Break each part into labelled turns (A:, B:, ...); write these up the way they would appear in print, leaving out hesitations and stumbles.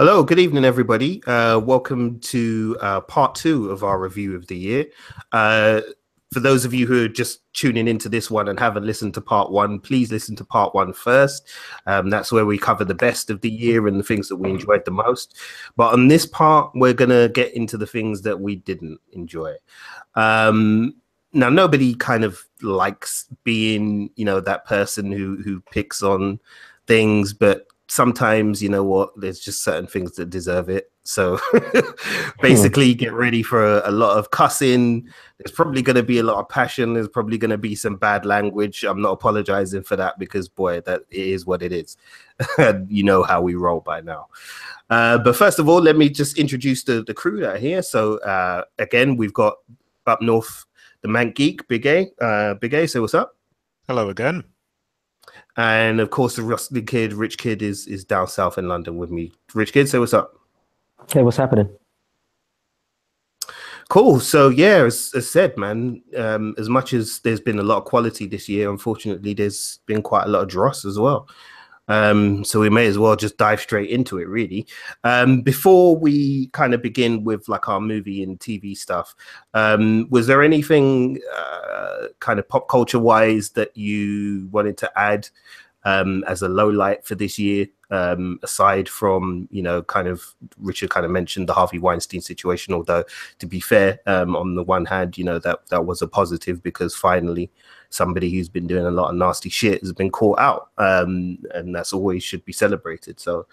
A: Hello, good evening, everybody. Welcome to part two of our review of the year. Uh, for those of you who are just tuning into this one and haven't listened to part one, please listen to part one first. That's where we cover the best of the year and the things that we enjoyed the most. But on this part, we're going to get into the things that we didn't enjoy. Now, nobody kind of likes being, that person who picks on things, but sometimes, you know what, there's just certain things that deserve it. So basically get ready for a lot of cussing. There's probably going to be a lot of passion. There's probably going to be some bad language. I'm not apologizing for that because, boy, that it is what it is. You know how we roll by now. But first of all, let me just introduce the crew that are here. So again, we've got up north, the Mank Geek, Big A. Big A, say what's up.
B: Hello again.
A: And of course, the Rusty Kid, Rich Kid, is down south in London with me. Rich Kid, say what's up.
C: Hey, what's happening?
A: Cool. So yeah, as said, man, as much as there's been a lot of quality this year, unfortunately, there's been quite a lot of dross as well. So we may as well just dive straight into it, really. Before we kind of begin with like our movie and TV stuff, was there anything kind of pop culture wise that you wanted to add as a low light for this year, aside from, kind of Richard kind of mentioned the Harvey Weinstein situation, although to be fair, on the one hand, that was a positive because finally somebody who's been doing a lot of nasty shit has been caught out, and that's always should be celebrated. So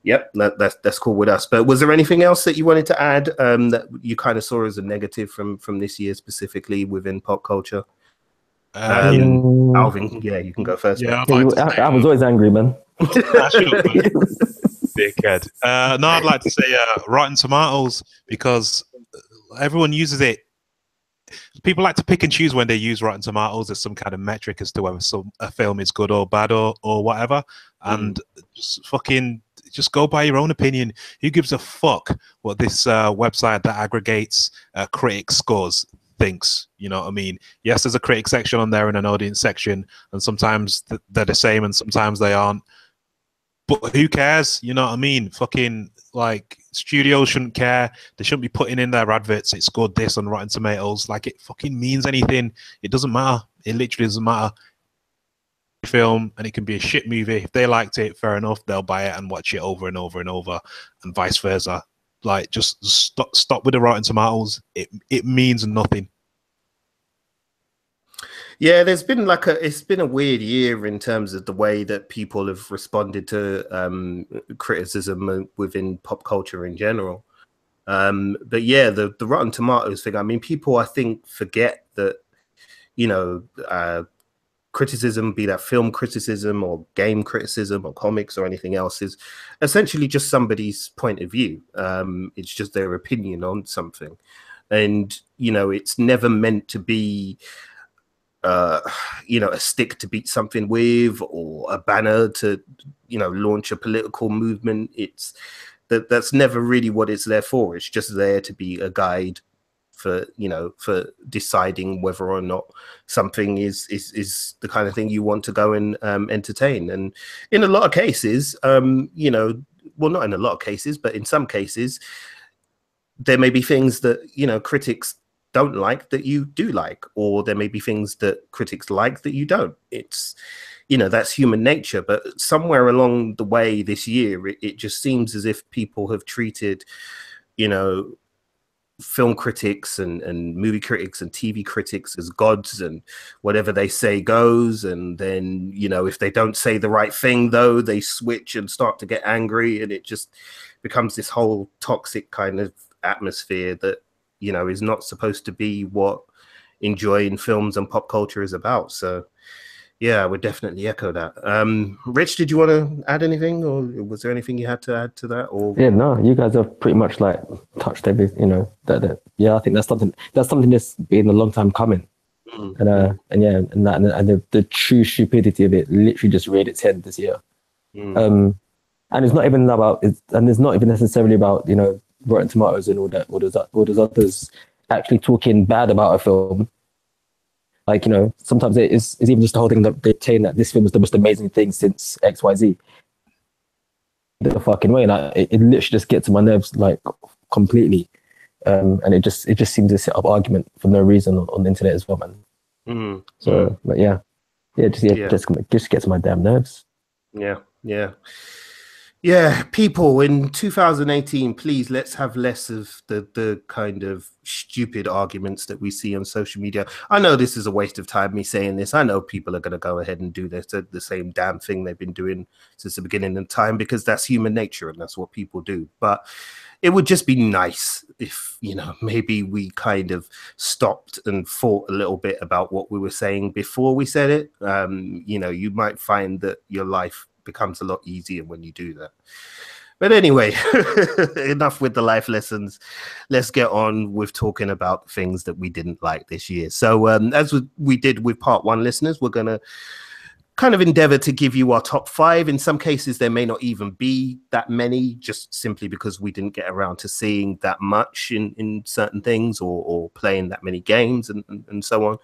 A: yep, that's cool with us. But was there anything else that you wanted to add that you kind of saw as a negative from this year specifically within pop culture? Alvin, yeah, you can go first.
B: Yeah,
C: I was always angry, man.
B: Dickhead. No, I'd like to say Rotten Tomatoes, because everyone uses it. People like to pick and choose when they use Rotten Tomatoes as some kind of metric as to whether a film is good or bad or whatever. And just go by your own opinion. Who gives a fuck what this website that aggregates critic scores thinks? You know what I mean? Yes, there's a critic section on there and an audience section, and sometimes they're the same and sometimes they aren't. But who cares? You know what I mean? Fucking, like, studios shouldn't care. They shouldn't be putting in their adverts, it scored this on Rotten Tomatoes. Like, it fucking means anything. It doesn't matter. It literally doesn't matter. Film, and it can be a shit movie. If they liked it, fair enough, they'll buy it and watch it over and over and over, and vice versa. Like, just stop with the Rotten Tomatoes. It means nothing.
A: Yeah, there's been it's been a weird year in terms of the way that people have responded to criticism within pop culture in general. But yeah, the Rotten Tomatoes thing, I mean, people, I think, forget that, criticism, be that film criticism or game criticism or comics or anything else, is essentially just somebody's point of view. It's just their opinion on something. And, it's never meant to be a stick to beat something with, or a banner to launch a political movement. That's never really what it's there for. It's just there to be a guide for deciding whether or not something is the kind of thing you want to go and entertain. And in a lot of cases, well, not in a lot of cases, but in some cases, there may be things that critics don't like that you do like, or there may be things that critics like that you don't. It's that's human nature. But somewhere along the way this year, it just seems as if people have treated film critics and movie critics and TV critics as gods, and whatever they say goes. And then if they don't say the right thing, though, they switch and start to get angry, and it just becomes this whole toxic kind of atmosphere that is not supposed to be what enjoying films and pop culture is about. So yeah, I would definitely echo that. Rich, did you want to add anything, or was there anything you had to add to that? Or
C: yeah, no, you guys have pretty much like touched everything. Yeah, I think that's something that's been a long time coming. And the true stupidity of it literally just reared its head this year. And it's not even it's not even necessarily about Rotten Tomatoes and all those others actually talking bad about a film. Like, sometimes it's even just the whole thing that they saying that this film is the most amazing thing since XYZ. the fucking way. Like it literally just gets to my nerves like completely. And it just seems to set up argument for no reason on the internet as well, man. So, but just gets my damn nerves.
A: Yeah, people in 2018, please let's have less of the kind of stupid arguments that we see on social media. I know this is a waste of time, me saying this. I know people are going to go ahead and do the same damn thing they've been doing since the beginning of time, because that's human nature and that's what people do. But it would just be nice if, you know, maybe we kind of stopped and thought a little bit about what we were saying before we said it. You know, you might find that your life becomes a lot easier when you do that. But anyway, enough with the life lessons. Let's get on with talking about things that we didn't like this year. So as we did with part one, listeners, we're going to kind of endeavor to give you our top 5. In some cases, there may not even be that many, just simply because we didn't get around to seeing that much in certain things or playing that many games and so on.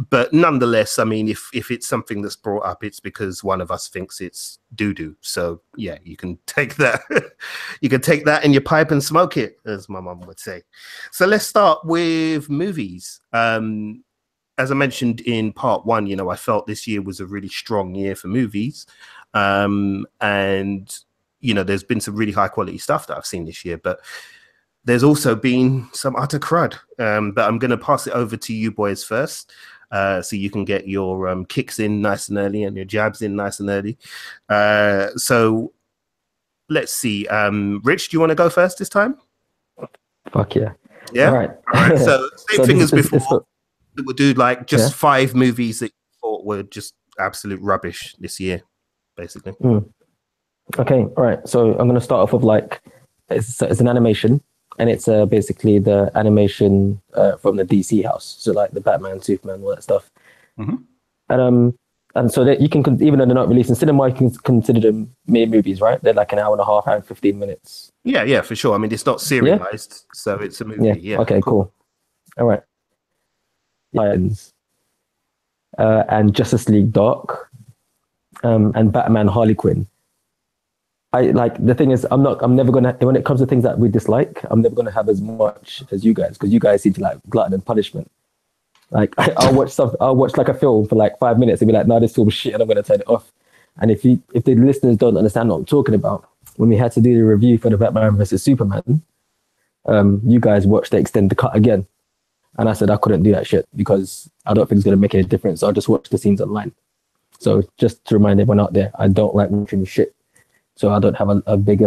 A: But nonetheless, I mean, if it's something that's brought up, it's because one of us thinks it's doo-doo. So yeah, you can take that. You can take that in your pipe and smoke it, as my mum would say. So let's start with movies. As I mentioned in part one, you know, I felt this year was a really strong year for movies. And, you know, there's been some really high quality stuff that I've seen this year, but there's also been some utter crud. But I'm going to pass it over to you boys first, so you can get your kicks in nice and early and your jabs in nice and early. So let's see. Rich, do you want to go first this time?
C: Fuck yeah.
A: Yeah?
C: All right.
A: So same thing as before. We'll do like just 5 movies that you thought were just absolute rubbish this year, basically.
C: Okay, all right. So I'm going to start off with like, it's an animation. And it's basically the animation from the DC house, so like the Batman, Superman, all that stuff. And so that you can, even though they're not released in cinema, you can consider them mere movies, right? They're like an hour and a half, hour and 15 minutes.
A: Yeah, for sure. I mean, it's not serialized, so it's a movie. Yeah.
C: Okay, cool. All right. Lions, and Justice League Dark, and Batman Harley Quinn. I like, the thing is, I'm never gonna, when it comes to things that we dislike, I'm never gonna have as much as you guys, because you guys seem to like glutton and punishment. Like I'll watch like a film for like 5 minutes and be like, no, this film's shit, and I'm gonna turn it off. And if the listeners don't understand what I'm talking about, when we had to do the review for the Batman versus Superman, you guys watched the extended cut again, and I said I couldn't do that shit because I don't think it's gonna make any difference. So I'll just watch the scenes online. So just to remind everyone out there, I don't like watching shit. So I don't have a big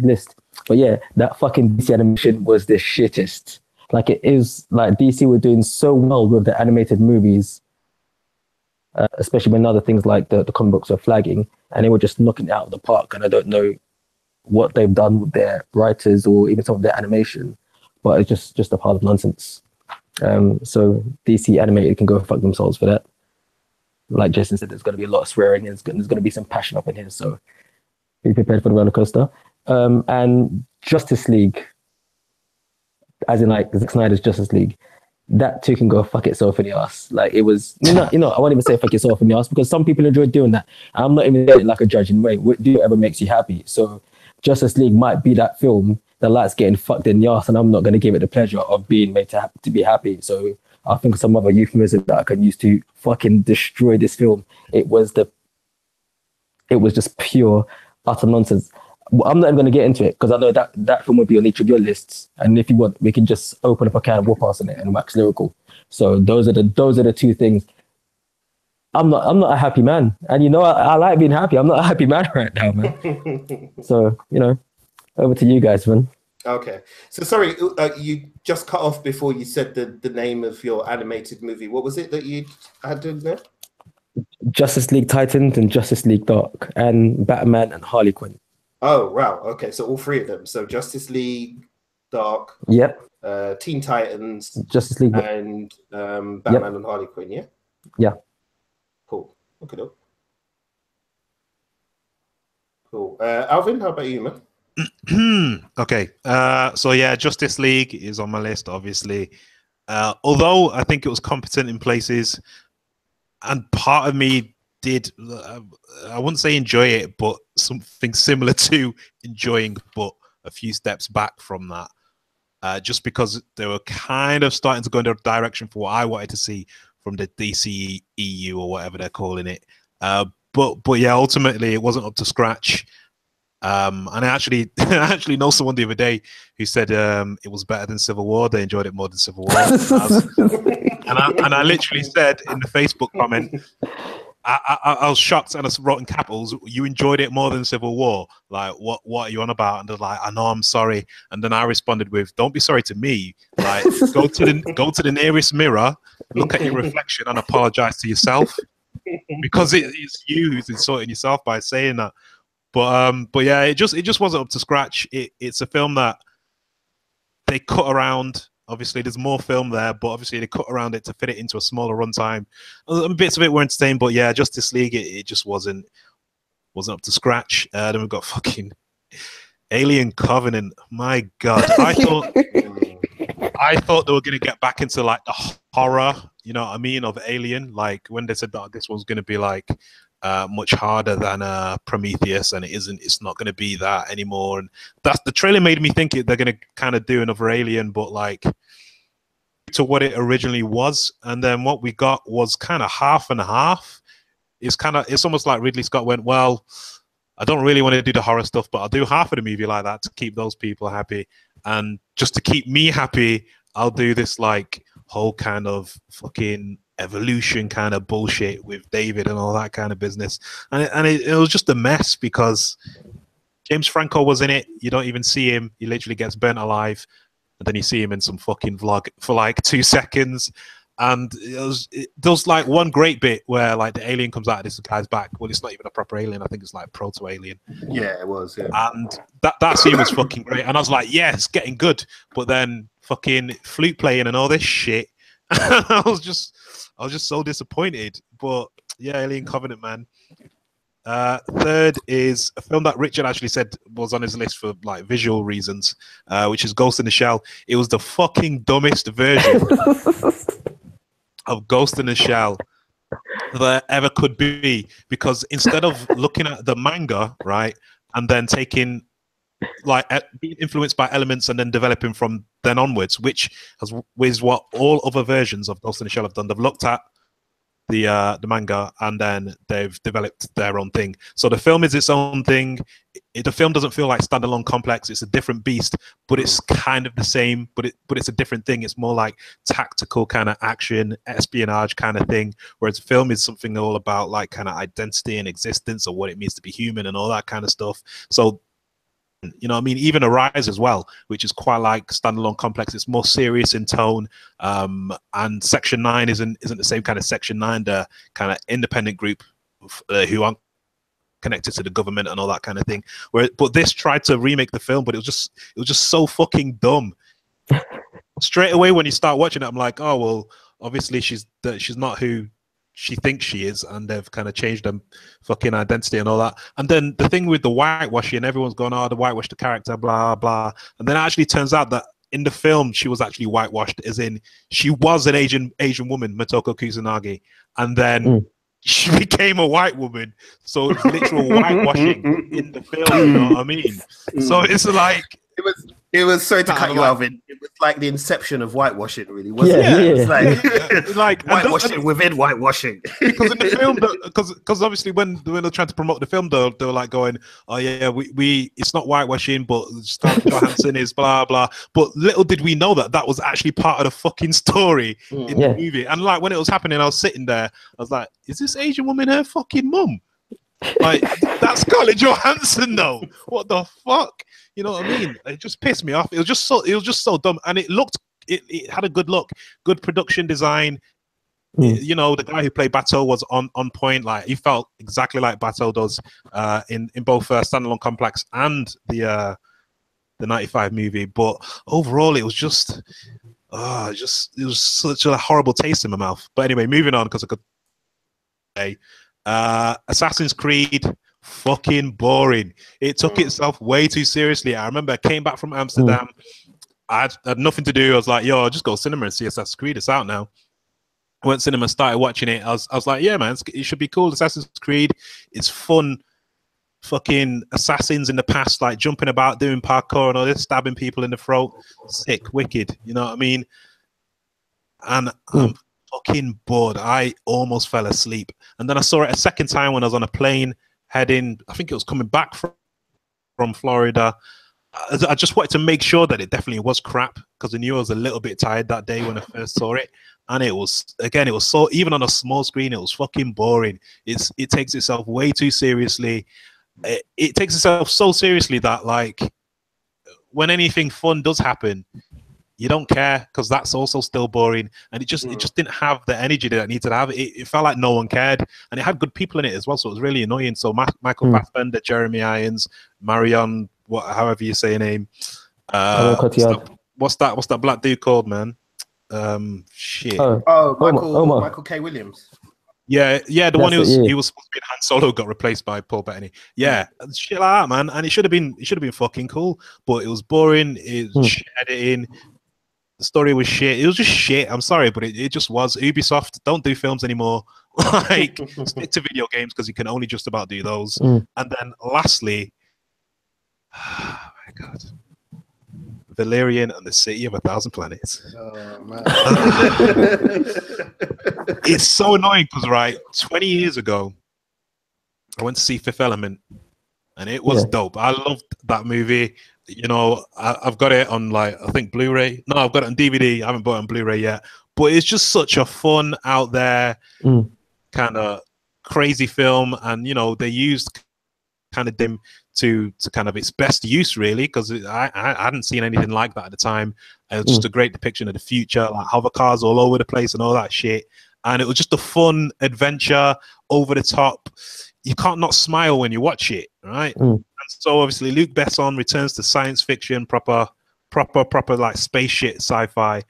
C: list. But yeah, that fucking DC animation was the shittest. Like, it is like DC were doing so well with the animated movies, especially when other things like the comic books are flagging, and they were just knocking it out of the park. And I don't know what they've done with their writers or even some of their animation, but it's just a pile of nonsense. So DC animated can go fuck themselves for that. Like Jason said, there's going to be a lot of swearing, and there's going to be some passion up in here. So be prepared for the roller coaster. And Justice League, as in like Zack Snyder's Justice League, that too can go fuck itself in the ass. Like, it was, I won't even say fuck yourself in the ass, because some people enjoy doing that. I'm not even doing it like a judging way. Do whatever makes you happy. So Justice League might be that film that likes getting fucked in the ass, and I'm not going to give it the pleasure of being made to be happy. So I think some other euphemism that I can use to fucking destroy this film. It was just pure utter nonsense. I'm not even going to get into it because I know that film will be on each of your lists, and if you want, we can just open up a can of whoop-ass on it and wax lyrical. So those are the two things. I'm not a happy man, and I like being happy. I'm not a happy man right now, man. So over to you guys, man.
A: Okay, so sorry, you just cut off before you said the name of your animated movie. What was it that you had in there?
C: Justice League Titans and Justice League Dark, and Batman and Harley Quinn.
A: Oh, wow. Okay, so all 3 of them. So Justice League Dark,
C: yep,
A: Teen Titans,
C: Justice League,
A: and Batman and Harley Quinn. Yeah.
C: Yeah.
A: Cool. Okay. Cool. Alvin, how about you, man?
B: Okay. So yeah, Justice League is on my list, obviously. Although I think it was competent in places, and part of me did, I wouldn't say enjoy it, but something similar to enjoying, but a few steps back from that. Just because they were kind of starting to go in the direction for what I wanted to see from the DC EU or whatever they're calling it. But yeah, ultimately it wasn't up to scratch. And I actually know someone the other day who said it was better than Civil War. They enjoyed it more than Civil War. And I literally said in the Facebook comment, I was shocked, and I wrote in capitals, "You enjoyed it more than Civil War? Like, what are you on about?" And they're like, "I know, I'm sorry." And then I responded with, "Don't be sorry to me. Like, go to the nearest mirror, look at your reflection, and apologize to yourself, because it's you who's insulting yourself by saying that." But yeah, it just wasn't up to scratch. It's a film that they cut around. Obviously, there's more film there, but obviously they cut around it to fit it into a smaller runtime. Bits of it were entertained, but yeah, Justice League, it just wasn't up to scratch. Then we've got fucking Alien Covenant. My God, I thought they were gonna get back into like the horror, you know what I mean, of Alien. Like when they said that this was gonna be like much harder than Prometheus, and it isn't. It's not going to be that anymore. And that's the trailer made me think they're going to kind of do another Alien, but like to what it originally was. And then what we got was kind of half and half. It's almost like Ridley Scott went, well, I don't really want to do the horror stuff, but I'll do half of the movie like that to keep those people happy, and just to keep me happy, I'll do this like whole kind of fucking evolution kind of bullshit with David and all that kind of business, and it was just a mess because James Franco was in it. You don't even see him. He literally gets burnt alive, and then you see him in some fucking vlog for like 2 seconds. And there was like one great bit where like the alien comes out of this guy's back. Well, it's not even a proper alien. I think it's like proto-alien.
A: Yeah, it was. Yeah.
B: And that scene was fucking great. And I was like, yeah, it's getting good. But then fucking flute playing and all this shit. I was just so disappointed. But yeah, Alien Covenant, man. Third is a film that Richard actually said was on his list for like visual reasons, which is Ghost in the Shell. It was the fucking dumbest version of Ghost in the Shell there ever could be, because instead of looking at the manga, right, and then taking like being influenced by elements and then developing from then onwards, which is what all other versions of Ghost in the Shell have done. They've looked at the manga and then they've developed their own thing. So the film is its own thing. The film doesn't feel like standalone complex. It's a different beast, but it's kind of the same, but it's a different thing. It's more like tactical kind of action, espionage kind of thing, whereas the film is something all about like kind of identity and existence, or what it means to be human and all that kind of stuff. So you know what I mean? Even Arise as well, which is quite like standalone complex. It's more serious in tone. And Section 9 isn't the same kind of Section 9, the kind of independent group who aren't connected to the government and all that kind of thing. But this tried to remake the film, but it was just so fucking dumb. Straight away when you start watching it, I'm like, oh well, obviously she's not who she thinks she is, and they've kind of changed them fucking identity and all that. And then the thing with the whitewashing, everyone's going, oh, the whitewash the character, blah blah. And then it actually turns out that in the film she was actually whitewashed, as in she was an Asian woman, Motoko Kusanagi, and then she became a white woman. So it's literal whitewashing in the film, you know what I mean? So it's like
A: it was sorry to cut you, Alvin. It was like the inception of whitewashing, really, wasn't it? It's like whitewashing within whitewashing.
B: Because in the film, because obviously when they're trying to promote the film, they were like going, "Oh yeah, we it's not whitewashing, but Scarlett Johansson is blah blah." But little did we know that was actually part of the fucking story in the movie. And like when it was happening, I was sitting there, I was like, "Is this Asian woman her fucking mum?" Like, that's Scarlett Johansson though. What the fuck? You know what I mean? It just pissed me off. It was just so dumb, and it had a good look, good production design. You know, the guy who played Bateau was on point. Like, he felt exactly like Bateau does in both Standalone Complex and the 95 movie. But overall, it was just it was such a horrible taste in my mouth. But anyway, moving on, because I could say Assassin's Creed, fucking boring. It took itself way too seriously. I remember I came back from Amsterdam. I had nothing to do. I was like, yo, I'll just go cinema and see Assassin's Creed. It's out now. went cinema, started watching it. I was like, yeah, man, it should be cool. Assassin's Creed, it's fun. Fucking assassins in the past, like jumping about, doing parkour and all this, stabbing people in the throat. Sick, wicked. You know what I mean? And I'm fucking bored. I almost fell asleep. And then I saw it a second time when I was on a plane heading, I think it was coming back from Florida. I just wanted to make sure that it definitely was crap, because I knew I was a little bit tired that day when I first saw it. And it was so, even on a small screen, it was fucking boring. It takes itself way too seriously. It takes itself so seriously that, like, when anything fun does happen, you don't care, because that's also still boring. And it just didn't have the energy that it needed to have. It felt like no one cared, and it had good people in it as well, so it was really annoying. So Michael Fassbender, Jeremy Irons, Marion, however you say your name, what's that black dude called, man? Shit.
A: Michael K. Williams.
B: Yeah, the one he was supposed to be in Han Solo got replaced by Paul Bettany. Yeah, shit like that, man. And it should have been fucking cool, but it was boring. It was shit editing. The story was shit. It was just shit. I'm sorry, but it just was. Ubisoft, don't do films anymore. Like, stick to video games, because you can only just about do those. And then lastly, oh my god, Valerian and the City of 1,000 Planets.
A: Oh man.
B: It's so annoying because, right, 20 years ago, I went to see Fifth Element, and it was dope. I loved that movie. You know, I've got it on, like, I think Blu-ray. No, I've got it on DVD. I haven't bought it on Blu-ray yet. But it's just such a fun, out there, kind of crazy film. And, you know, they used kind of dim to kind of its best use, really, because I hadn't seen anything like that at the time. It was just a great depiction of the future, like hover cars all over the place and all that shit. And it was just a fun adventure, over the top. You can't not smile when you watch it, right? And so obviously Luc Besson returns to science fiction, proper like space shit, sci-fi.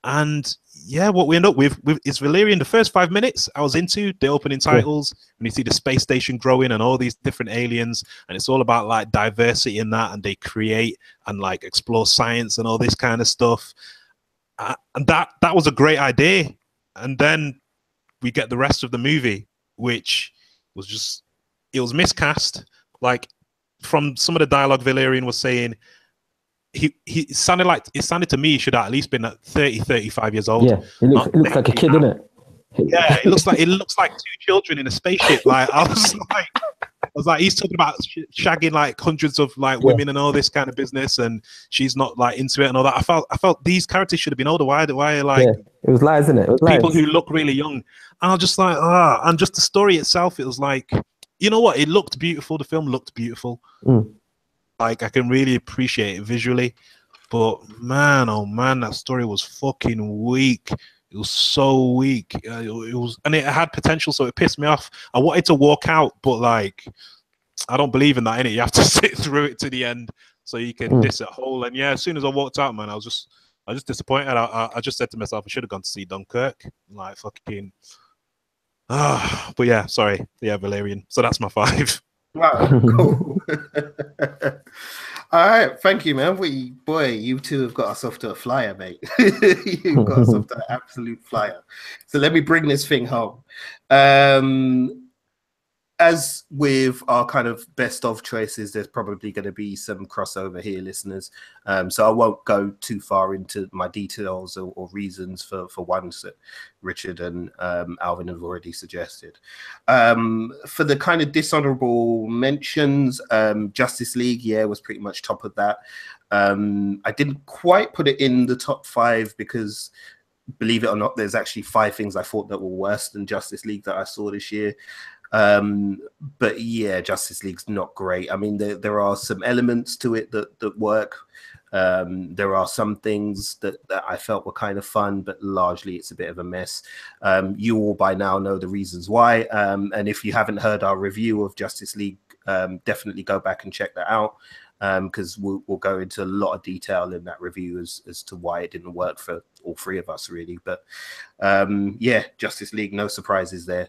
B: And yeah, what we end up with is Valerian. The first 5 minutes I was into the opening titles, when you see the space station growing and all these different aliens, and it's all about like diversity in that, and they create and like explore science and all this kind of stuff. And that was a great idea. And then we get the rest of the movie, which was just, it was miscast. Like, from some of the dialogue Valerian was saying, he sounded to me he should have at least been at 30, 35 years old.
C: Yeah, it looks like a kid, doesn't it?
B: Yeah, it looks like two children in a spaceship. Like, I was like, he's talking about shagging like hundreds of like women and all this kind of business, and she's not like into it and all that. I felt these characters should have been older. Why like,
C: it was lies, isn't it? It was
B: people
C: lies.
B: who look really young. And I was just like, and just the story itself, it was like, you know what? It looked beautiful. The film looked beautiful. Like, I can really appreciate it visually, but man, oh man, that story was fucking weak. It was so weak. It was, and it had potential, so it pissed me off. I wanted to walk out, but like, I don't believe in that, innit? You have to sit through it to the end so you can diss it whole. And yeah, as soon as I walked out, man, I was just disappointed. I just said to myself, I should have gone to see Dunkirk. Like, fucking. But yeah, sorry. Yeah, Valerian. So that's my 5.
A: Wow, cool. All right, thank you, man. You two have got us off to a flyer, mate. You've got us off to an absolute flyer. So let me bring this thing home. As with our kind of best of choices, there's probably going to be some crossover here, listeners. So I won't go too far into my details or reasons for ones that Richard and Alvin have already suggested. For the kind of dishonorable mentions, Justice League, was pretty much top of that. I didn't quite put it in the top 5 because, believe it or not, there's actually 5 things I thought that were worse than Justice League that I saw this year. But yeah, Justice League's not great. I mean, there are some elements to it that work. There are some things that I felt were kind of fun, but largely it's a bit of a mess. You all by now know the reasons why. And if you haven't heard our review of Justice League, definitely go back and check that out. Because we'll go into a lot of detail in that review as to why it didn't work for all 3 of us, really. But yeah, Justice League, no surprises there.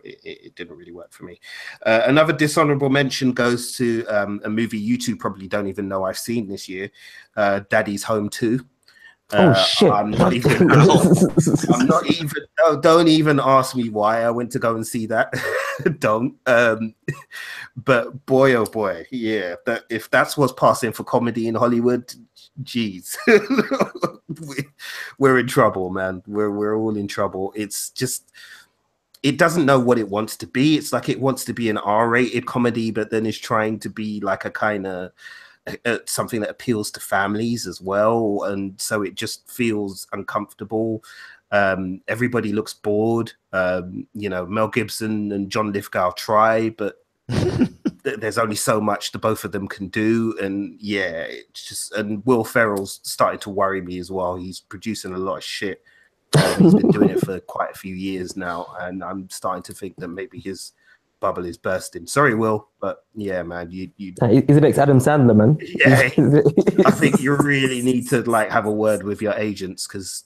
A: It didn't really work for me. Another dishonorable mention goes to a movie you two probably don't even know I've seen this year, Daddy's Home 2.
C: Oh shit!
A: I'm not even. I'm not even. Don't even ask me why I went to go and see that. Don't. But boy, oh boy, yeah. If that's what's passing for comedy in Hollywood, geez, we're in trouble, man. We're all in trouble. It's just. It doesn't know what it wants to be. It's like it wants to be an R-rated comedy, but then is trying to be like a kind of something that appeals to families as well, and so it just feels uncomfortable. Everybody looks bored. Mel Gibson and John Lithgow try, but there's only so much the both of them can do, and yeah, it's just. And Will Ferrell's starting to worry me as well. He's producing a lot of shit. He's been doing it for quite a few years now, and I'm starting to think that maybe his bubble is bursting. Sorry, Will, but yeah, man, you
C: He's a bit Adam Sandler, man.
A: Yeah, I think you really need to like have a word with your agents, because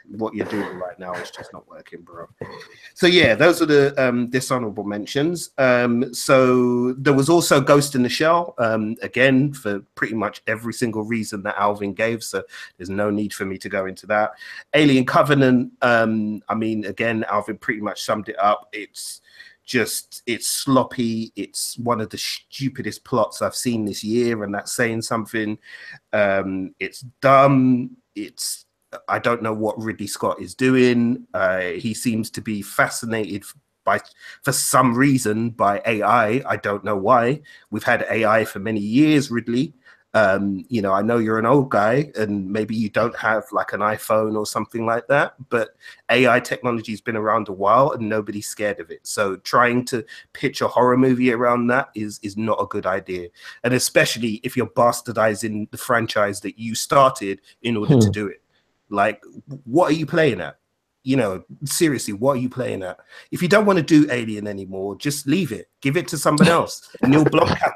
A: what you're doing right now is just not working, bro. So yeah, those are the dishonorable mentions. So there was also Ghost in the Shell, again, for pretty much every single reason that Alvin gave, so there's no need for me to go into that. Alien Covenant, I mean, again, Alvin pretty much summed it up. It's sloppy. It's one of the stupidest plots I've seen this year, and that's saying something. It's dumb. I don't know what Ridley Scott is doing. He seems to be fascinated for some reason by AI. I don't know why. We've had AI for many years, Ridley. I know you're an old guy and maybe you don't have like an iPhone or something like that, but AI technology has been around a while and nobody's scared of it. So trying to pitch a horror movie around that is not a good idea. And especially if you're bastardizing the franchise that you started in order to do it. Like, what are you playing at? Seriously, what are you playing at? If you don't want to do Alien anymore, just leave it. Give it to someone else. Neil Blomkamp.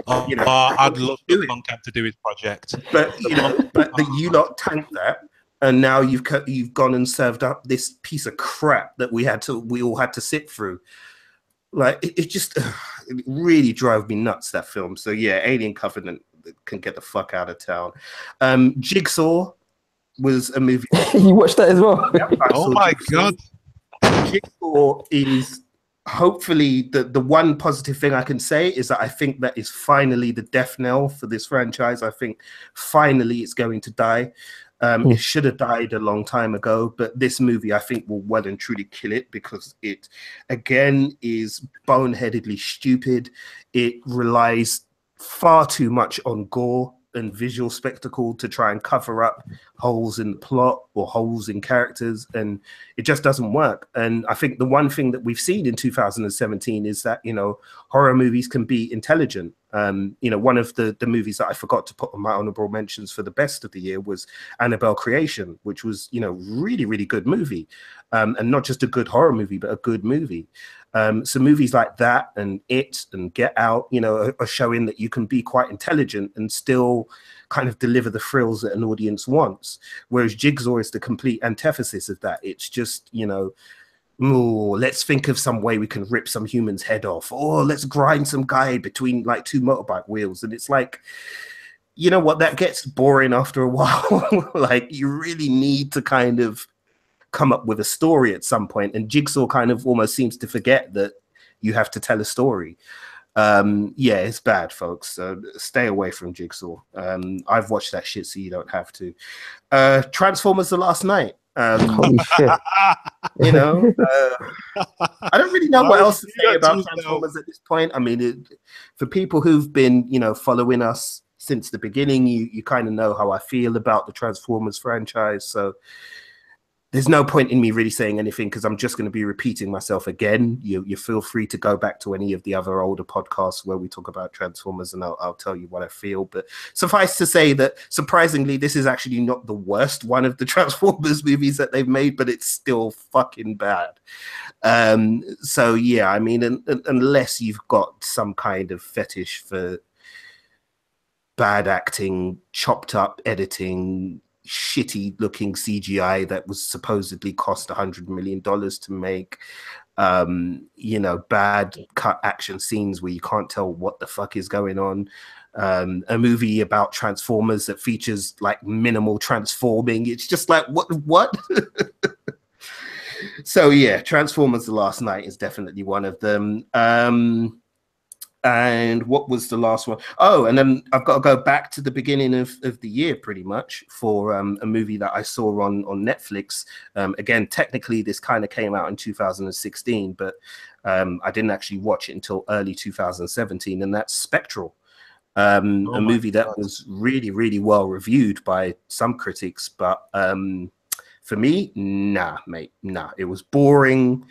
B: I'd love Blomkamp to do his project.
A: But you lot tanked that, and now you've gone and served up this piece of crap that we all had to sit through. Like it really drove me nuts, that film. So yeah, Alien Covenant can get the fuck out of town. Jigsaw was a movie.
C: You watched that as well?
A: Yep,
B: oh my God.
A: Jigsaw is hopefully the one positive thing I can say is that I think that is finally the death knell for this franchise. I think finally it's going to die. It should have died a long time ago, but this movie I think will well and truly kill it, because it again is boneheadedly stupid. It relies far too much on gore and visual spectacle to try and cover up holes in the plot or holes in characters, and it just doesn't work. And I think the one thing that we've seen in 2017 is that horror movies can be intelligent. One of the movies that I forgot to put on my honorable mentions for the best of the year was Annabelle Creation, which was really, really good movie, and not just a good horror movie but a good movie. So movies like that and It and Get Out, are showing that you can be quite intelligent and still kind of deliver the thrills that an audience wants. Whereas Jigsaw is the complete antithesis of that. It's just, let's think of some way we can rip some human's head off, or let's grind some guy between like two motorbike wheels. And it's like, you know what, that gets boring after a while. Like, you really need to kind of come up with a story at some point, and Jigsaw kind of almost seems to forget that you have to tell a story. Yeah, it's bad, folks. So stay away from Jigsaw. I've watched that shit, so you don't have to. Transformers: The Last Night.
C: Holy shit.
A: I don't really know what else to say about Transformers at this point. I mean, for people who've been, following us since the beginning, you kind of know how I feel about the Transformers franchise. So there's no point in me really saying anything, because I'm just going to be repeating myself again. You feel free to go back to any of the other older podcasts where we talk about Transformers, and I'll tell you what I feel. But suffice to say that, surprisingly, this is actually not the worst one of the Transformers movies that they've made, but it's still fucking bad. So yeah, I mean, unless you've got some kind of fetish for bad acting, chopped up editing, shitty looking CGI that was supposedly cost $100 million to make, bad cut action scenes where you can't tell what the fuck is going on, a movie about Transformers that features like minimal transforming. It's just like what? So yeah, Transformers: The Last Night is definitely one of them. And what was the last one? Oh, and then I've got to go back to the beginning of the year pretty much for a movie that I saw on Netflix. Again, technically this kind of came out in 2016, but I didn't actually watch it until early 2017, and that's Spectral. A movie that was really, really well reviewed by some critics, but for me, nah, mate, nah. It was boring.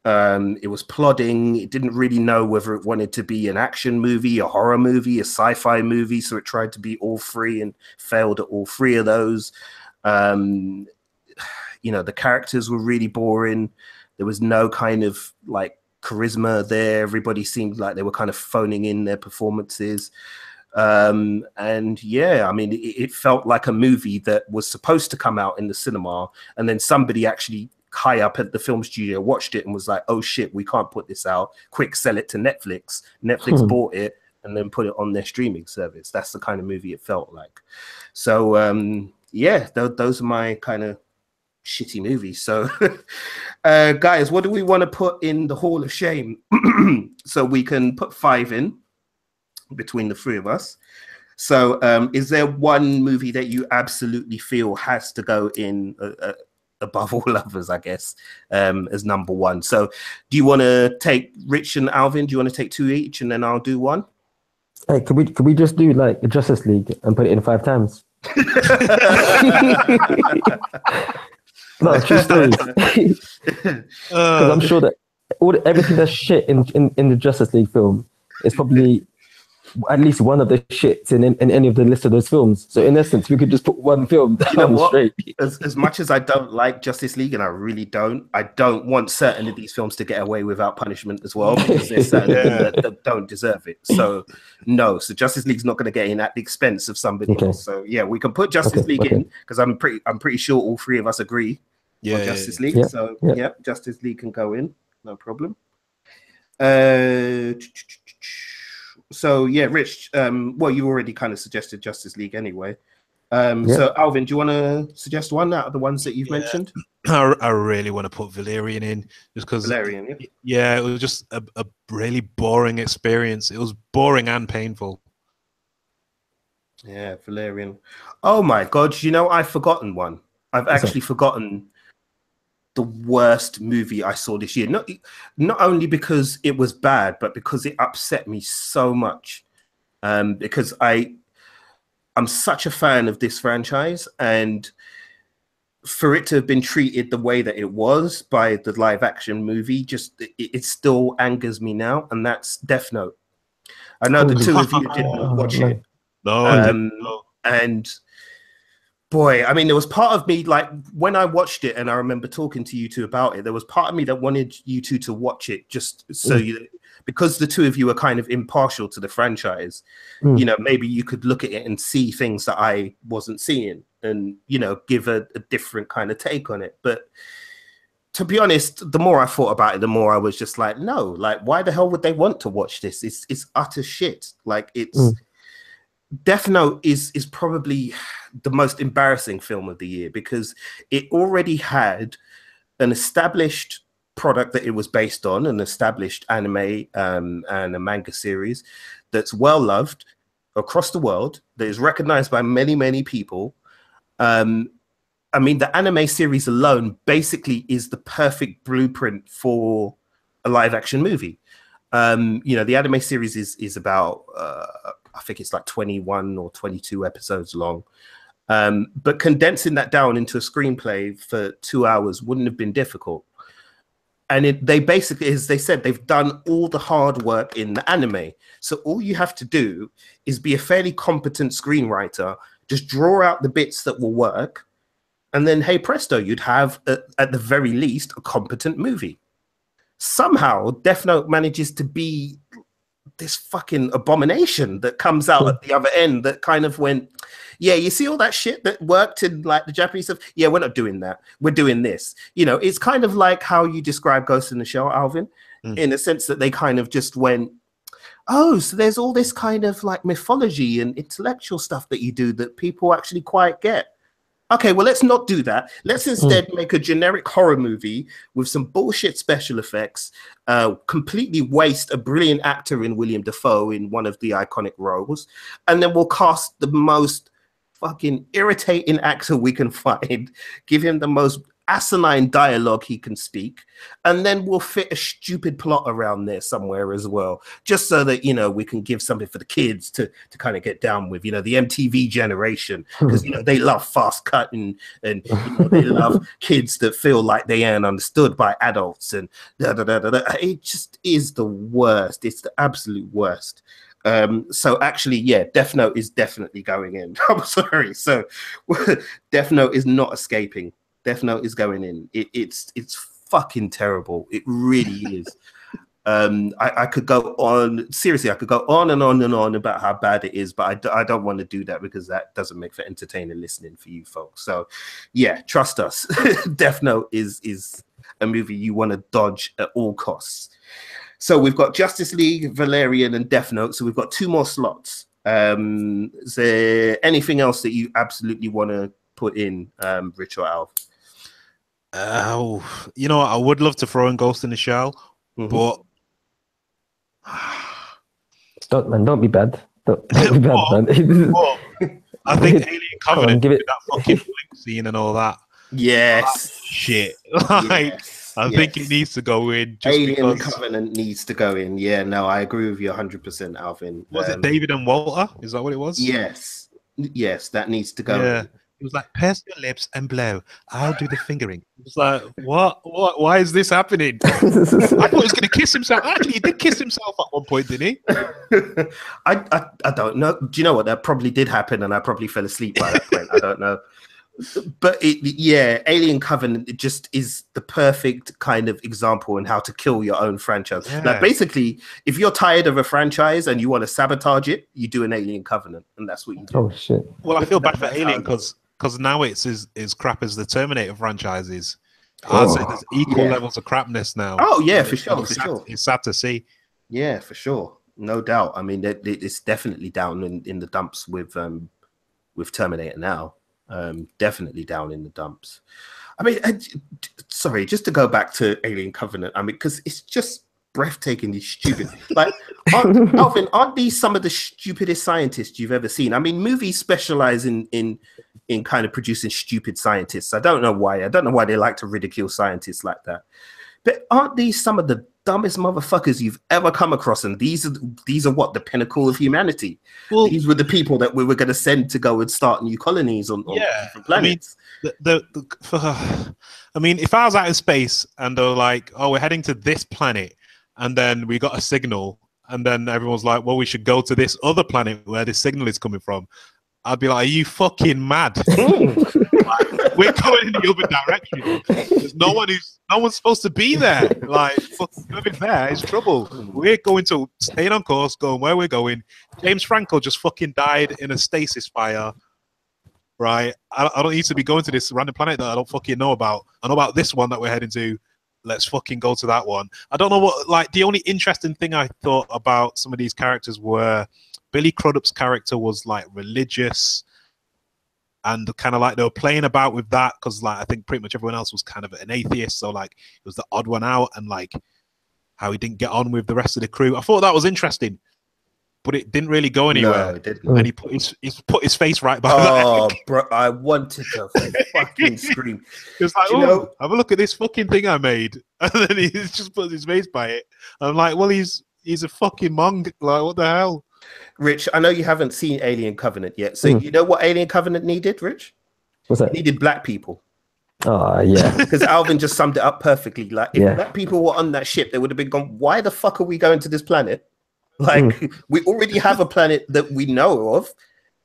A: It was plodding. It didn't really know whether it wanted to be an action movie, a horror movie, a sci-fi movie. So it tried to be all three and failed at all three of those. You know, the characters were really boring. There was no kind of like charisma there. Everybody seemed like they were kind of phoning in their performances. And yeah, I mean, it felt like a movie that was supposed to come out in the cinema, and then somebody actually high up at the film studio watched it and was like, oh shit, we can't put this out, quick, sell it to Netflix. Bought it and then put it on their streaming service. That's the kind of movie it felt like. So yeah, those are my kind of shitty movies. So guys, what do we want to put in the Hall of Shame? So we can put 5 in between the three of us. So is there one movie that you absolutely feel has to go in above all others, I guess, as number one? So do you want to take Rich and Alvin? Do you want to take 2 each and then I'll do 1?
C: Hey, could we just do like Justice League and put it in 5 times? No, true story. Because I'm sure that everything that's shit in the Justice League film is probably at least one of the shits in any of the list of those films. So in essence, we could just put one film down straight.
A: As much as I don't like Justice League, and I really don't, I don't want certain of these films to get away without punishment as well, because there's certain that don't deserve it. So no, so Justice League's not going to get in at the expense of somebody else. So yeah, we can put Justice League in, because I'm pretty sure all 3 of us agree on Justice League.
C: Yeah.
A: So yeah, Justice League can go in, no problem. So yeah, Rich, well, you already kind of suggested Justice League anyway. So Alvin, do you want to suggest one out of the ones that you've mentioned?
B: I really want to put Valerian in, just because
A: Valerian,
B: it was just a really boring experience. It was boring and painful.
A: Yeah, Valerian. Oh my God, you know, I've forgotten one. I've actually forgotten the worst movie I saw this year. Not only because it was bad, but because it upset me so much. Because I'm such a fan of this franchise, and for it to have been treated the way that it was by the live action movie, just it still angers me now, and that's Death Note. I know the 2 of you didn't watch it.
B: No,
A: and boy, I mean, there was part of me, like, when I watched it, and I remember talking to you 2 about it, there was part of me that wanted you 2 to watch it just so because the 2 of you are kind of impartial to the franchise, you know, maybe you could look at it and see things that I wasn't seeing and, you know, give a different kind of take on it. But to be honest, the more I thought about it, the more I was just like, no, like, why the hell would they want to watch this? It's utter shit. Like, it's... Death Note is probably the most embarrassing film of the year, because it already had an established product that it was based on, an established anime and a manga series that's well loved across the world, that is recognized by many, many people. I mean, the anime series alone basically is the perfect blueprint for a live action movie. You know, the anime series is about I think it's like 21 or 22 episodes long. But condensing that down into a screenplay for 2 hours wouldn't have been difficult. And they basically, as they said, they've done all the hard work in the anime. So all you have to do is be a fairly competent screenwriter, just draw out the bits that will work. And then, hey, presto, you'd have, at the very least, a competent movie. Somehow, Death Note manages to be this fucking abomination that comes out at the other end that kind of went, yeah, you see all that shit that worked in like the Japanese stuff? Yeah, we're not doing that. We're doing this. You know, it's kind of like how you describe Ghost in the Shell, Alvin, in the sense that they kind of just went, oh, so there's all this kind of like mythology and intellectual stuff that you do that people actually quite get. Okay, well, let's not do that. Let's instead make a generic horror movie with some bullshit special effects, completely waste a brilliant actor in William Dafoe in one of the iconic roles, and then we'll cast the most fucking irritating actor we can find, give him the most asinine dialogue he can speak, and then we'll fit a stupid plot around there somewhere as well, just so that, you know, we can give something for the kids to kind of get down with, you know, the MTV generation, because, you know, they love fast cut and you know, they love kids that feel like they aren't understood by adults, and it just is the worst. It's the absolute worst. So actually, yeah, Death Note is definitely going in. I'm sorry. So Death Note is not escaping. Death Note is going in. It's fucking terrible. It really is. I could go on, seriously, I could go on and on and on about how bad it is, but I don't want to do that because that doesn't make for entertaining listening for you folks. So yeah, trust us. Death Note is a movie you want to dodge at all costs. So we've got Justice League, Valerian, and Death Note. So we've got 2 more slots. Is there anything else that you absolutely want to put in, Rich or Alf?
B: Oh, you know, I would love to throw in Ghost in the Shell, but
C: don't be bad. Don't be bad, man.
B: I think Alien Covenant,
C: give it
B: that fucking blink scene and all that.
A: Yes.
B: Shit. Like,
A: yes.
B: I think it needs to go in. Just
A: Alien
B: because...
A: Covenant needs to go in. Yeah, no, I agree with you 100%, Alvin.
B: Was it David and Walter? Is that what it was?
A: Yes. Yes, that needs to go in.
B: It was like, purse your lips and blow. I'll do the fingering. It was like, what? Why is this happening? I thought he was going to kiss himself. Actually, he did kiss himself at one point, didn't he?
A: I don't know. Do you know what? That probably did happen, and I probably fell asleep by that point. I don't know. But yeah, Alien Covenant, it just is the perfect kind of example in how to kill your own franchise.
B: Yeah.
A: Like basically, if you're tired of a franchise and you want to sabotage it, you do an Alien Covenant, and that's what you do.
C: Oh shit!
B: Well, I feel bad for Alien because now it's as crap as the Terminator franchise is. I'd say there's equal levels of crapness now.
A: Oh yeah, for sure, for sure.
B: It's sad to see.
A: Yeah, for sure, no doubt. I mean, it's definitely down in the dumps with Terminator now. Definitely down in the dumps. I mean, sorry, just to go back to Alien Covenant. I mean, because it's just breathtakingly stupid. Like, Alvin, aren't these some of the stupidest scientists you've ever seen? I mean, movies specialize in kind of producing stupid scientists. I don't know why. I don't know why they like to ridicule scientists like that. But aren't these some of the dumbest motherfuckers you've ever come across? And these are what, the pinnacle of humanity. Well, these were the people that we were going to send to go and start new colonies on different planets.
B: I mean, if I was out in space and they're like, "Oh, we're heading to this planet," and then we got a signal, and then everyone's like, "Well, we should go to this other planet where this signal is coming from," I'd be like, "Are you fucking mad?" Like, we're going in the other direction. There's no one's supposed to be there. Like, whoever's there is trouble. We're going to stay on course, going where we're going. James Franco just fucking died in a stasis fire. Right? I don't need to be going to this random planet that I don't fucking know about. I know about this one that we're heading to. Let's fucking go to that one. I don't know what, like, the only interesting thing I thought about some of these characters were Billy Crudup's character was like religious, and kind of like they were playing about with that because, like, I think pretty much everyone else was kind of an atheist, so like it was the odd one out, and like how he didn't get on with the rest of the crew. I thought that was interesting, but it didn't really go anywhere.
A: No, it didn't.
B: And he put his face right by that.
A: Bro, I wanted to fucking scream.
B: It was like, oh, have a look at this fucking thing I made, and then he just put his face by it. I'm like, well, he's a fucking monk. Like, what the hell?
A: Rich, I know you haven't seen Alien Covenant yet. So you know what Alien Covenant needed, Rich?
C: What's that?
A: It needed black people.
C: Oh, yeah.
A: Because Alvin just summed it up perfectly. Like, if black people were on that ship, they would have been gone, why the fuck are we going to this planet? Like, we already have a planet that we know of.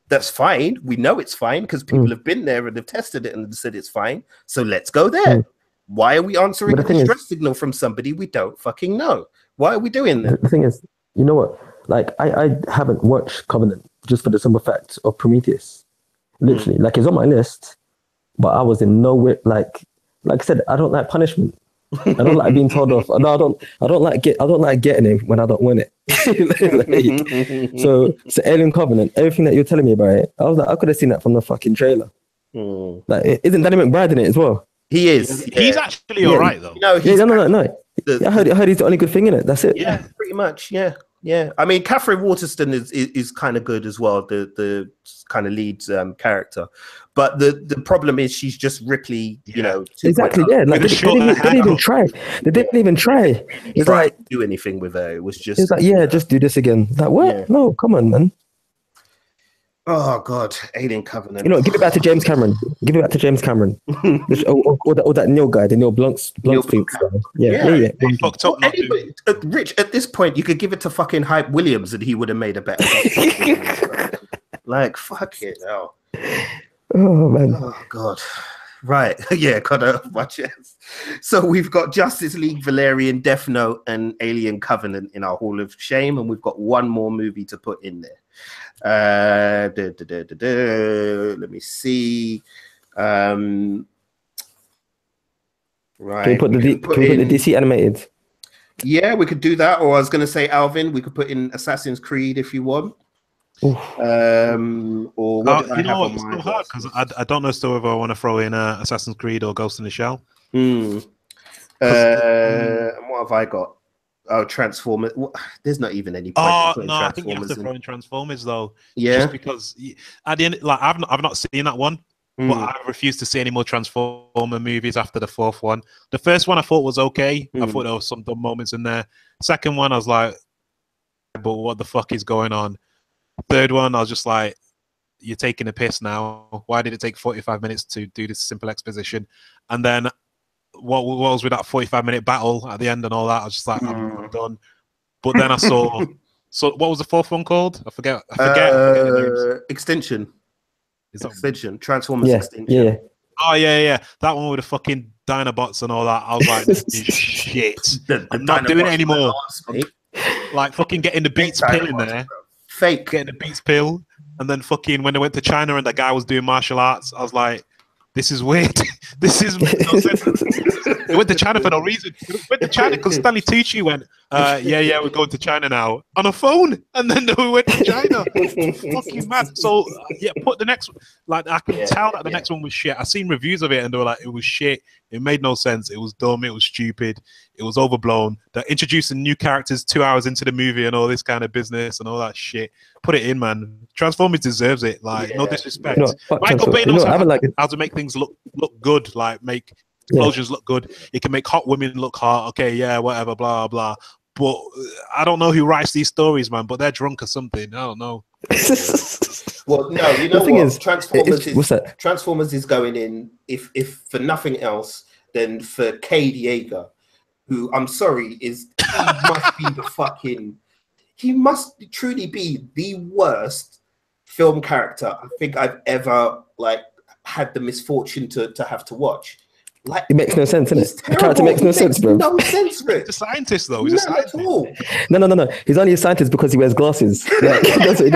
A: That's fine. We know it's fine because people have been there and they've tested it and said it's fine. So let's go there. Why are we answering a distress signal from somebody we don't fucking know? Why are we doing that?
C: The thing is, you know what? Like, I haven't watched Covenant just for the simple fact of Prometheus. Literally, like, it's on my list, but I was in no way, like I said, I don't like punishment. I don't like being told off. No, I don't like getting it when I don't want it. Like, so Alien Covenant, everything that you're telling me about it, I was like, I could have seen that from the fucking trailer. Like, isn't Danny McBride in it as well?
A: He is.
B: He's actually all right though.
A: No,
C: no. I heard he's the only good thing in it. That's it.
A: Yeah, pretty much. Yeah. I mean, Catherine Waterston is kind of good as well. The kind of lead character, but the problem is she's just Ripley. You know,
C: exactly. Yeah, like they didn't even try. They didn't even try. It's like
A: do anything with her. It was just.
C: It's like just do this again. Like what? Yeah. No, come on, man.
A: Oh God, Alien Covenant.
C: You know, give it back to James Cameron. or that Neil guy, the Neil Blunt. Yeah.
A: Fucked up. Rich, at this point, you could give it to fucking Hype Williams, and he would have made a better. Like fuck it now.
C: Oh man.
A: Oh God. Right. Yeah. Gotta watch it. So we've got Justice League, Valerian, Death Note, and Alien Covenant in our Hall of Shame, and we've got one more movie to put in there. Let me see. Right.
C: Can we put the DC animated?
A: Yeah, we could do that. Or I was going to say, Alvin, we could put in Assassin's Creed if you want. Or what
B: you know what? It's so hard because I don't know still whether I want to throw in Assassin's Creed or Ghost in the Shell.
A: And what have I got? Oh, Transformers. There's not even any point.
B: I think you have to throw in Transformers though.
A: Yeah,
B: just because at the end, like I've not seen that one, but I refuse to see any more Transformer movies after the fourth one. The first one I thought was okay. I thought there was some dumb moments in there. Second one, I was like, but what the fuck is going on? Third one, I was just like, you're taking a piss now. Why did it take 45 minutes to do this simple exposition? And then what was with that 45-minute battle at the end and all that? I was just like, I'm done. But then I saw, so what was the fourth one called? I forget the names.
A: Extinction.
B: Is that
A: Extinction? Transformers Extinction.
C: Yeah.
B: Oh yeah. That one with the fucking Dinobots and all that. I was like, this is shit. I'm not doing it anymore. Like fucking getting the Beats pill in there.
A: Fake.
B: Getting the Beats pill. And then fucking when they went to China and that guy was doing martial arts, I was like, this is weird. This is no sense. They went to China for no reason. They went to China because Stanley Tucci went, we're going to China now on a phone. And then we went to China. Fucking mad. So, put the next one. Like, I could tell that the next one was shit. I seen reviews of it and they were like, it was shit. It made no sense. It was dumb. It was stupid. It was overblown. They're introducing new characters 2 hours into the movie and all this kind of business and all that shit. Put it in, man. Transformers deserves it. Like, no disrespect. Michael Bay knows how to make things look good. Like, make explosions look good. It can make hot women look hot. Okay, yeah, whatever, blah, blah. But I don't know who writes these stories, man, but they're drunk or something. I don't know.
A: Well, no, you know what? Transformers is going in, if for nothing else, than for Cade Yeager, who, I'm sorry, he must be he must truly be the worst film character I think I've ever had the misfortune to have to watch. Like,
C: it makes no sense, innit? The character makes no sense, bro.
A: No sense, Rick.
B: He's a scientist, though. He's a scientist.
A: At all.
C: No. He's only a scientist because he wears glasses. Like, that's what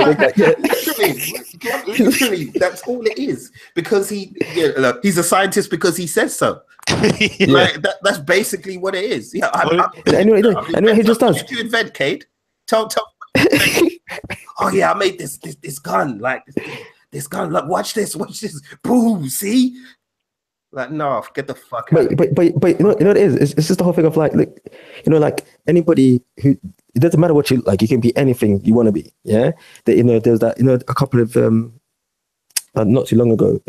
C: he
A: literally, that's all it is. Because he's a scientist because he says so. Like that's basically what it is. Yeah,
C: I know he just does.
A: What did you invent, Cade? Tell. Oh yeah, I made this gun. Like this gun. Look, watch this. Boom. See. Like, no, get the fuck out.
C: But you know what it is? It's just the whole thing of like anybody who, it doesn't matter what you like, you can be anything you want to be. Yeah. That, there's that, a couple of not too long ago,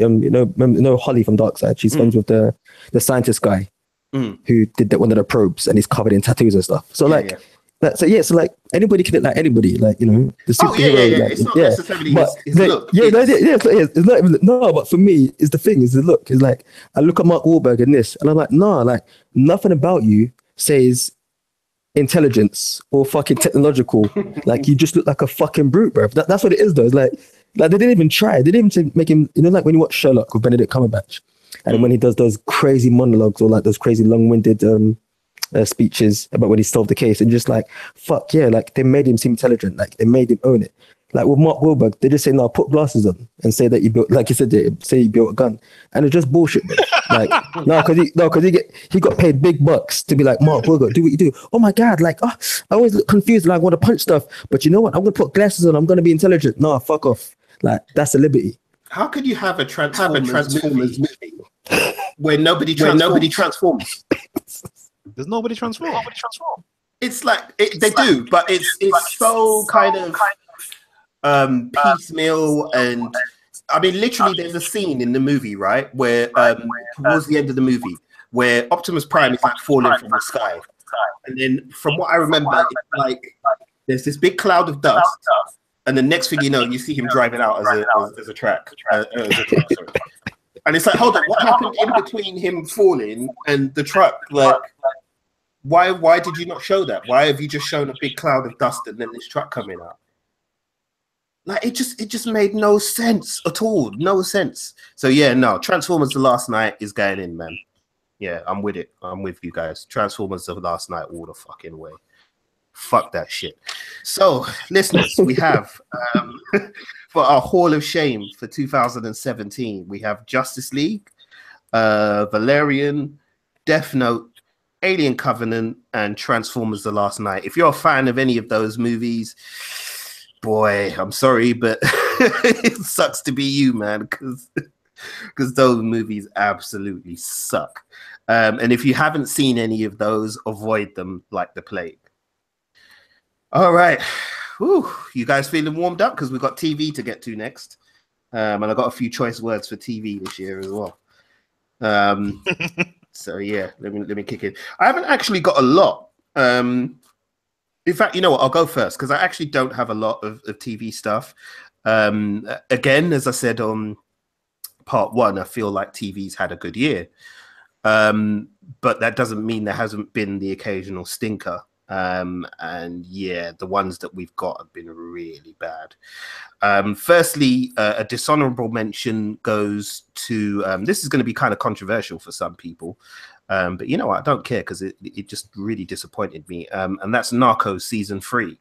C: Holly from Darkside, she's friends with the scientist guy who did one of the probes and he's covered in tattoos and stuff. So so like anybody can look like anybody, like the superhero.
A: It's not necessarily his look.
C: It's not even but for me, it's the thing is the look. It's like I look at Mark Wahlberg and this, and I'm like, like nothing about you says intelligence or fucking technological. Like you just look like a fucking brute, bro. That's what it is, though. It's like they didn't even try. They didn't even make him. Like when you watch Sherlock with Benedict Cumberbatch, and when he does those crazy monologues or like those crazy long-winded speeches about when he solved the case, and just like fuck yeah, like they made him seem intelligent, like they made him own it. Like with Mark Wahlberg, they just say, "No, put glasses on," and say that you built, like you said, say you built a gun, and it's just bullshit, bro. Like, no, because he got paid big bucks to be like, Mark Wahlberg, do what you do. Oh my god, like, I always look confused, like I want to punch stuff, but you know what? I'm gonna put glasses on. I'm gonna be intelligent. No, fuck off. Like, that's a liberty.
A: How could you have a Transformers movie where nobody transforms?
B: There's nobody transformed.
A: It's like they do, but it's so kind of piecemeal. And I mean, literally, there's a scene in the movie, right, where towards the end of the movie, where Optimus Prime is like falling from the sky, and then from what I remember, it's like there's this big cloud of dust. And the next thing you know, you see him driving out as a truck. And it's like, hold on, what happened in between him falling and the truck? Like, why did you not show that? Why have you just shown a big cloud of dust and then this truck coming out? Like, it just made no sense at all. No sense. So yeah, no, Transformers The Last Night is going in, man. Yeah, I'm with it. I'm with you guys. Transformers The Last Night all the fucking way. Fuck that shit. So, listeners, we have for our Hall of Shame for 2017, we have Justice League, Valerian, Death Note, Alien Covenant, and Transformers The Last Night. If you're a fan of any of those movies, boy, I'm sorry, but it sucks to be you, man, because those movies absolutely suck. And if you haven't seen any of those, avoid them like the plague. All right. Whew. You guys feeling warmed up? Because we've got TV to get to next. And I got a few choice words for TV this year as well. So yeah, let me kick in. I haven't actually got a lot. In fact, you know what? I'll go first because I actually don't have a lot of TV stuff. Again, as I said on part one, I feel like TV's had a good year. But that doesn't mean there hasn't been the occasional stinker. And yeah, the ones that we've got have been really bad. Firstly, a dishonorable mention goes to this is going to be kind of controversial for some people, but you know what, I don't care because it just really disappointed me, and that's Narcos season 3.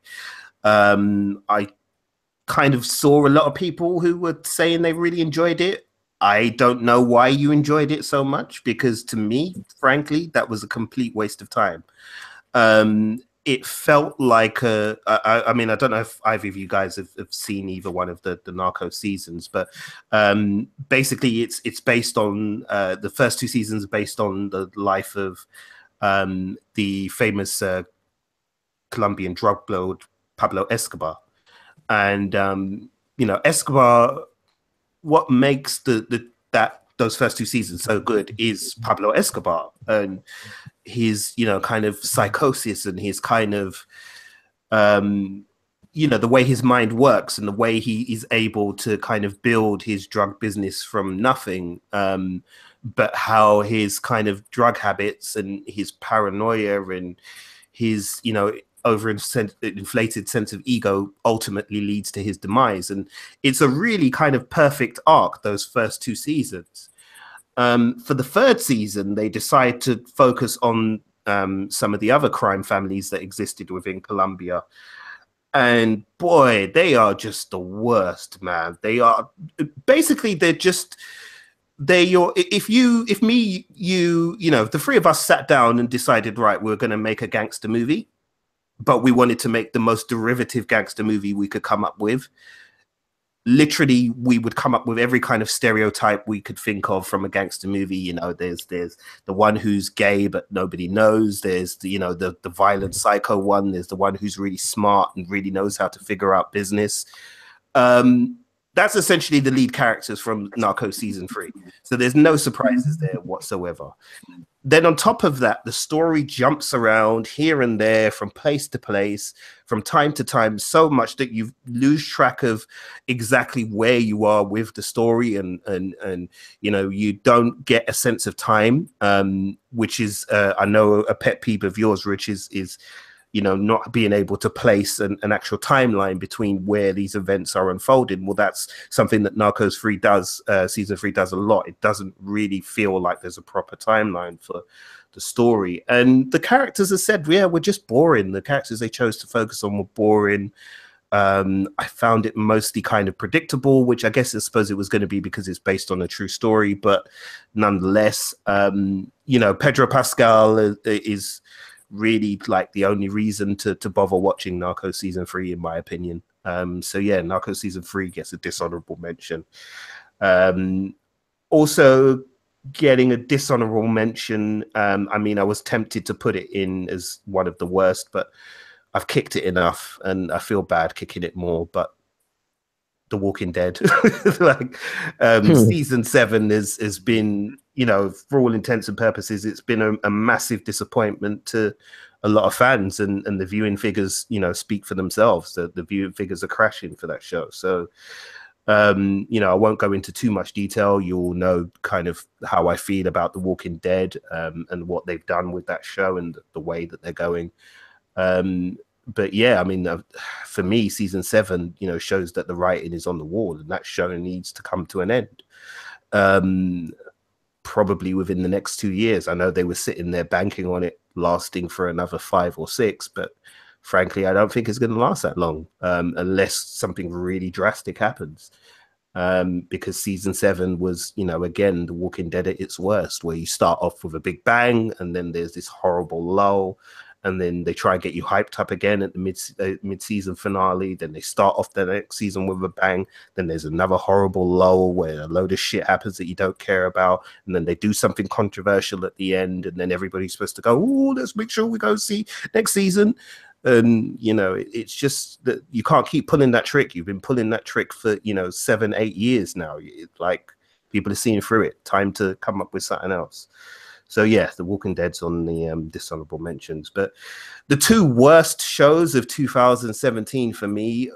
A: I kind of saw a lot of people who were saying they really enjoyed it. I don't know why you enjoyed it so much, because to me, frankly, that was a complete waste of time. It felt like I mean, I don't know if either of you guys have seen either one of the Narcos seasons, but basically it's based on the first 2 seasons are based on the life of the famous Colombian drug lord Pablo Escobar. And you know, Escobar, what makes those first 2 seasons so good is Pablo Escobar and his, you know, kind of psychosis and his kind of, you know, the way his mind works and the way he is able to kind of build his drug business from nothing. But how his kind of drug habits and his paranoia and his, you know, overinflated sense of ego ultimately leads to his demise. And it's a really kind of perfect arc, those first 2 seasons. For the 3rd season, they decide to focus on some of the other crime families that existed within Colombia. And boy, they are just the worst, man. They are basically, if you know, the 3 of us sat down and decided, right, we're going to make a gangster movie, but we wanted to make the most derivative gangster movie we could come up with. Literally, we would come up with every kind of stereotype we could think of from a gangster movie. You know, there's the one who's gay but nobody knows. There's the, you know, the violent psycho one. There's the one who's really smart and really knows how to figure out business. That's essentially the lead characters from Narcos season 3. So there's no surprises there whatsoever. Then on top of that, the story jumps around here and there from place to place, from time to time, so much that you lose track of exactly where you are with the story, and you know, you don't get a sense of time, which is I know a pet peeve of yours, Rich, is you know, not being able to place an actual timeline between where these events are unfolding. Well, that's something that Narcos 3 does, season 3 does a lot. It doesn't really feel like there's a proper timeline for the story. And the characters, as said, yeah, were just boring. The characters they chose to focus on were boring. I found it mostly kind of predictable, which I suppose it was going to be because it's based on a true story, but nonetheless, you know, Pedro Pascal is really like the only reason to bother watching Narcos season 3, in my opinion. So yeah, Narcos season 3 gets a dishonorable mention. Also getting a dishonorable mention, I mean, I was tempted to put it in as one of the worst, but I've kicked it enough and I feel bad kicking it more. But The Walking Dead, like season 7 has been, you know, for all intents and purposes, it's been a massive disappointment to a lot of fans, and the viewing figures, you know, speak for themselves. The viewing figures are crashing for that show. So you know, I won't go into too much detail. You'll know kind of how I feel about The Walking Dead, and what they've done with that show and the way that they're going. But yeah, I mean, for me, season 7, you know, shows that the writing is on the wall, and that show needs to come to an end. Probably within the next 2 years. I know they were sitting there banking on it lasting for another 5 or 6, but frankly, I don't think it's going to last that long, unless something really drastic happens. Because season 7 was, you know, again, The Walking Dead at its worst, where you start off with a big bang, and then there's this horrible lull, and then they try and get you hyped up again at the mid-season finale. Then they start off the next season with a bang. Then there's another horrible lull where a load of shit happens that you don't care about, and then they do something controversial at the end, and then everybody's supposed to go, oh, let's make sure we go see next season. And, you know, it's just that you can't keep pulling that trick. You've been pulling that trick for, you know, 7-8 years now. Like, people are seeing through it. Time to come up with something else. So yeah, The Walking Dead's on the dishonorable mentions. But the 2 worst shows of 2017 for me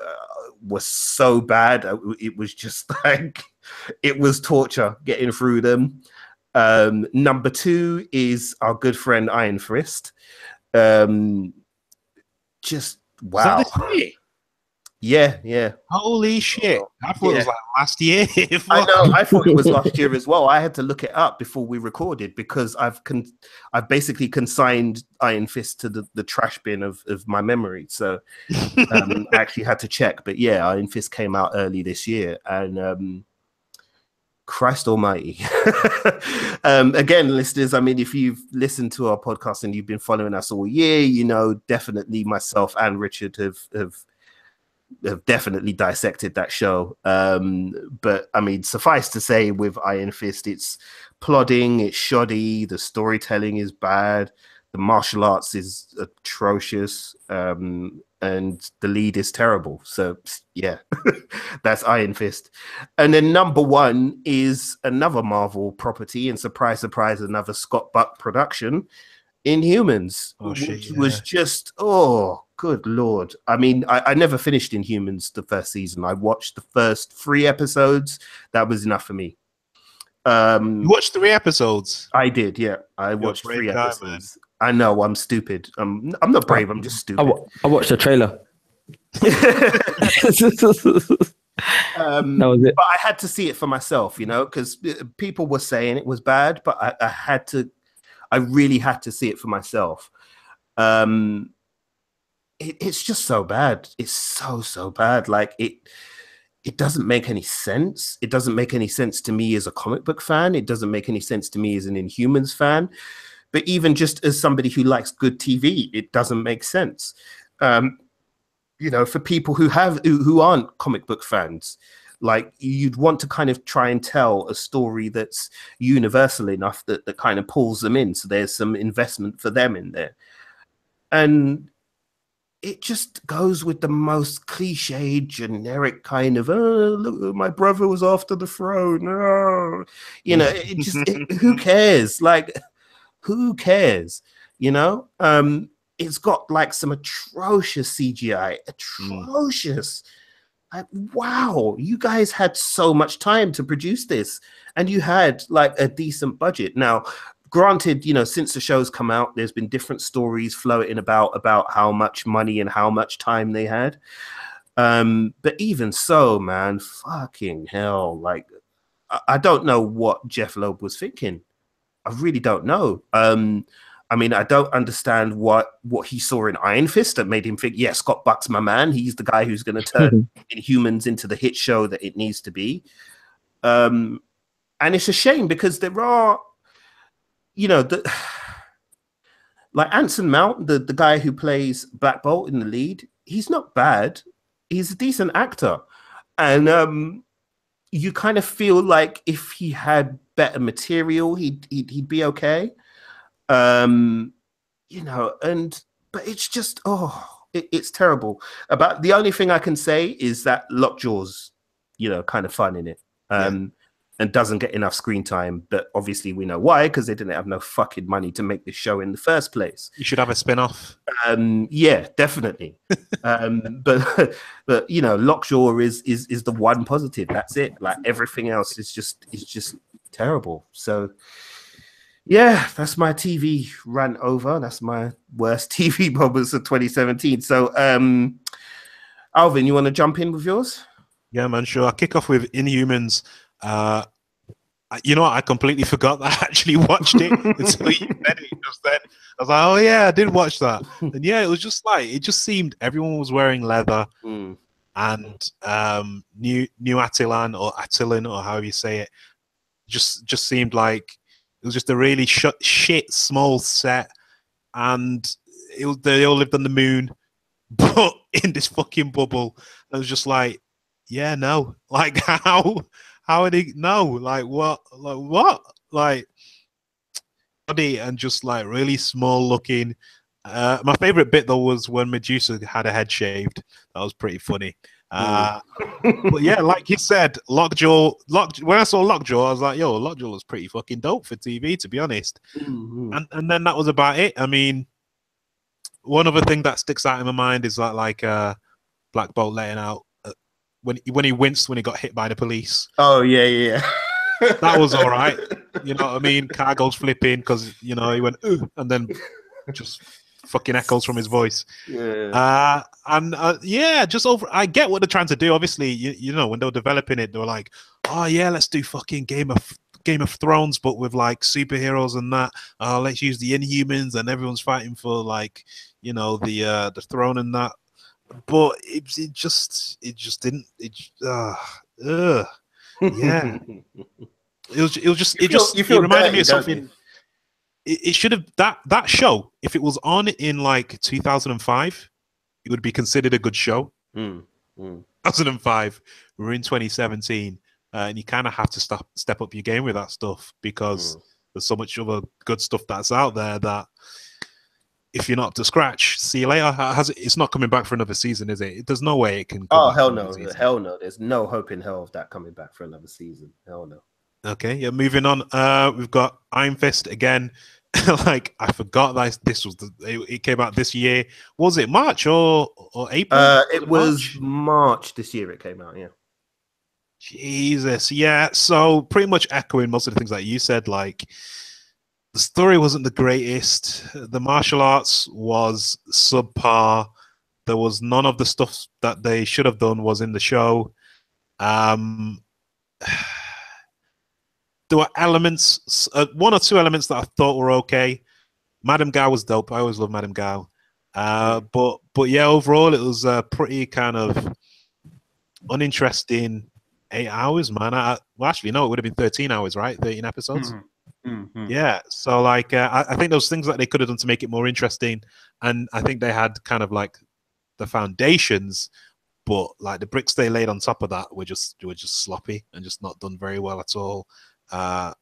A: was so bad. It was just like, it was torture getting through them. Number 2 is our good friend Iron Fist. Just wow. Yeah.
B: Holy shit. I thought it was like last year.
A: I know. I thought it was last year as well. I had to look it up before we recorded because I've basically consigned Iron Fist to the trash bin of my memory. So I actually had to check. But yeah, Iron Fist came out early this year, and Christ almighty. Again, listeners, I mean, if you've listened to our podcast and you've been following us all year, you know, definitely myself and Richard have definitely dissected that show. But I mean, suffice to say, with Iron Fist, it's plodding, it's shoddy, the storytelling is bad, the martial arts is atrocious, and the lead is terrible. So yeah, that's Iron Fist. And then number 1 is another Marvel property, and surprise, surprise, another Scott Buck production, Inhumans, which was just, oh, good Lord. I mean, I never finished Inhumans the first season. I watched the first 3 episodes. That was enough for me.
B: You watched 3 episodes?
A: I did, yeah. I watched 3 episodes. I know, I'm stupid. I'm not brave, I'm just stupid.
C: I watched the trailer. That was it.
A: But I had to see it for myself, you know, because people were saying it was bad, but I really had to see it for myself. It's just so bad. It's so bad. Like, it doesn't make any sense. It doesn't make any sense to me as a comic book fan. It doesn't make any sense to me as an Inhumans fan. But even just as somebody who likes good TV, it doesn't make sense. You know, for people who aren't comic book fans, like, you'd want to kind of try and tell a story that's universal enough that kind of pulls them in. So there's some investment for them in there. And it just goes with the most cliched, generic kind of, oh, look, my brother was after the throne. Oh. You know, who cares? Like, who cares? You know? It's got like some atrocious CGI, atrocious. Like, wow, you guys had so much time to produce this, and you had like a decent budget. Now, granted, you know, since the show's come out, there's been different stories floating about how much money and how much time they had. But even so, man, fucking hell, like, I don't know what Jeff Loeb was thinking. I really don't know. I mean, I don't understand what he saw in Iron Fist that made him think, yeah, Scott Buck's my man. He's the guy who's going to turn Inhumans into the hit show that it needs to be. And it's a shame because there are, like Anson Mount, the guy who plays Black Bolt in the lead, he's not bad. He's a decent actor. And you kind of feel like if he had better material, he'd be okay. But it's just it's terrible. About the only thing I can say is that Lockjaw's kind of fun in it, and doesn't get enough screen time. But obviously we know why, because they didn't have no fucking money to make this show in the first place.
B: You should have a spin-off.
A: Yeah, definitely. but Lockjaw is the one positive. That's it. Like everything else is just terrible. So yeah, that's my TV rant over. That's my worst TV moments of 2017. So, Alvin, you want to jump in with yours?
B: Yeah, man, sure. I'll kick off with Inhumans. I completely forgot that I actually watched it until you said it just then. I was like, oh, yeah, I did watch that. And yeah, it was just like, it just seemed everyone was wearing leather and New Attilan or Attilan or however you say it, just seemed like it was just a really shit small set, and they all lived on the moon, but in this fucking bubble. I was just like, yeah, no, like how are they? No, like what, and just like really small looking. My favorite bit though was when Medusa had a head shaved. That was pretty funny. But yeah, like you said, Lockjaw. When I saw Lockjaw, I was like, "Yo, Lockjaw was pretty fucking dope for TV, to be honest." And then that was about it. I mean, one other thing that sticks out in my mind is like Black Bolt letting out when he winced when he got hit by the police.
A: Oh yeah.
B: That was all right. You know what I mean? Cargo's flipping because he went and then just fucking echoes from his voice. Yeah. Just over. I get what they're trying to do. Obviously, when they were developing it, they were like, "Oh yeah, let's do fucking Game of Thrones, but with like superheroes and that. Let's use the Inhumans and everyone's fighting for like, the throne and that." But it just didn't. Yeah. It reminded me of something. It should have that show, if it was on in like 2005, it would be considered a good show. 2005, we're in 2017, and you kind of have to step up your game with that stuff because there's so much other good stuff that's out there that if you're not up to scratch, see you later. It's not coming back for another season, is it? There's no way it can.
A: Oh hell no! Hell no! There's no hope in hell of that coming back for another season. Hell no.
B: Okay, yeah. Moving on. We've got Iron Fist again. Like I forgot that this was it came out this year. Was it March or April?
A: It was March this year. It came out. Yeah.
B: Jesus. Yeah. So pretty much echoing most of the things that you said. Like the story wasn't the greatest. The martial arts was subpar. There was none of the stuff that they should have done was in the show. There were elements, one or two elements that I thought were okay. Madame Gao was dope. I always love Madame Gao. But yeah, overall, it was a pretty kind of uninteresting 8 hours, man. Well, actually, no, it would have been 13 hours, right? 13 episodes. Yeah. So, like, I think those things that they could have done to make it more interesting, and I think they had kind of like the foundations, but like the bricks they laid on top of that were just sloppy and just not done very well at all. I'm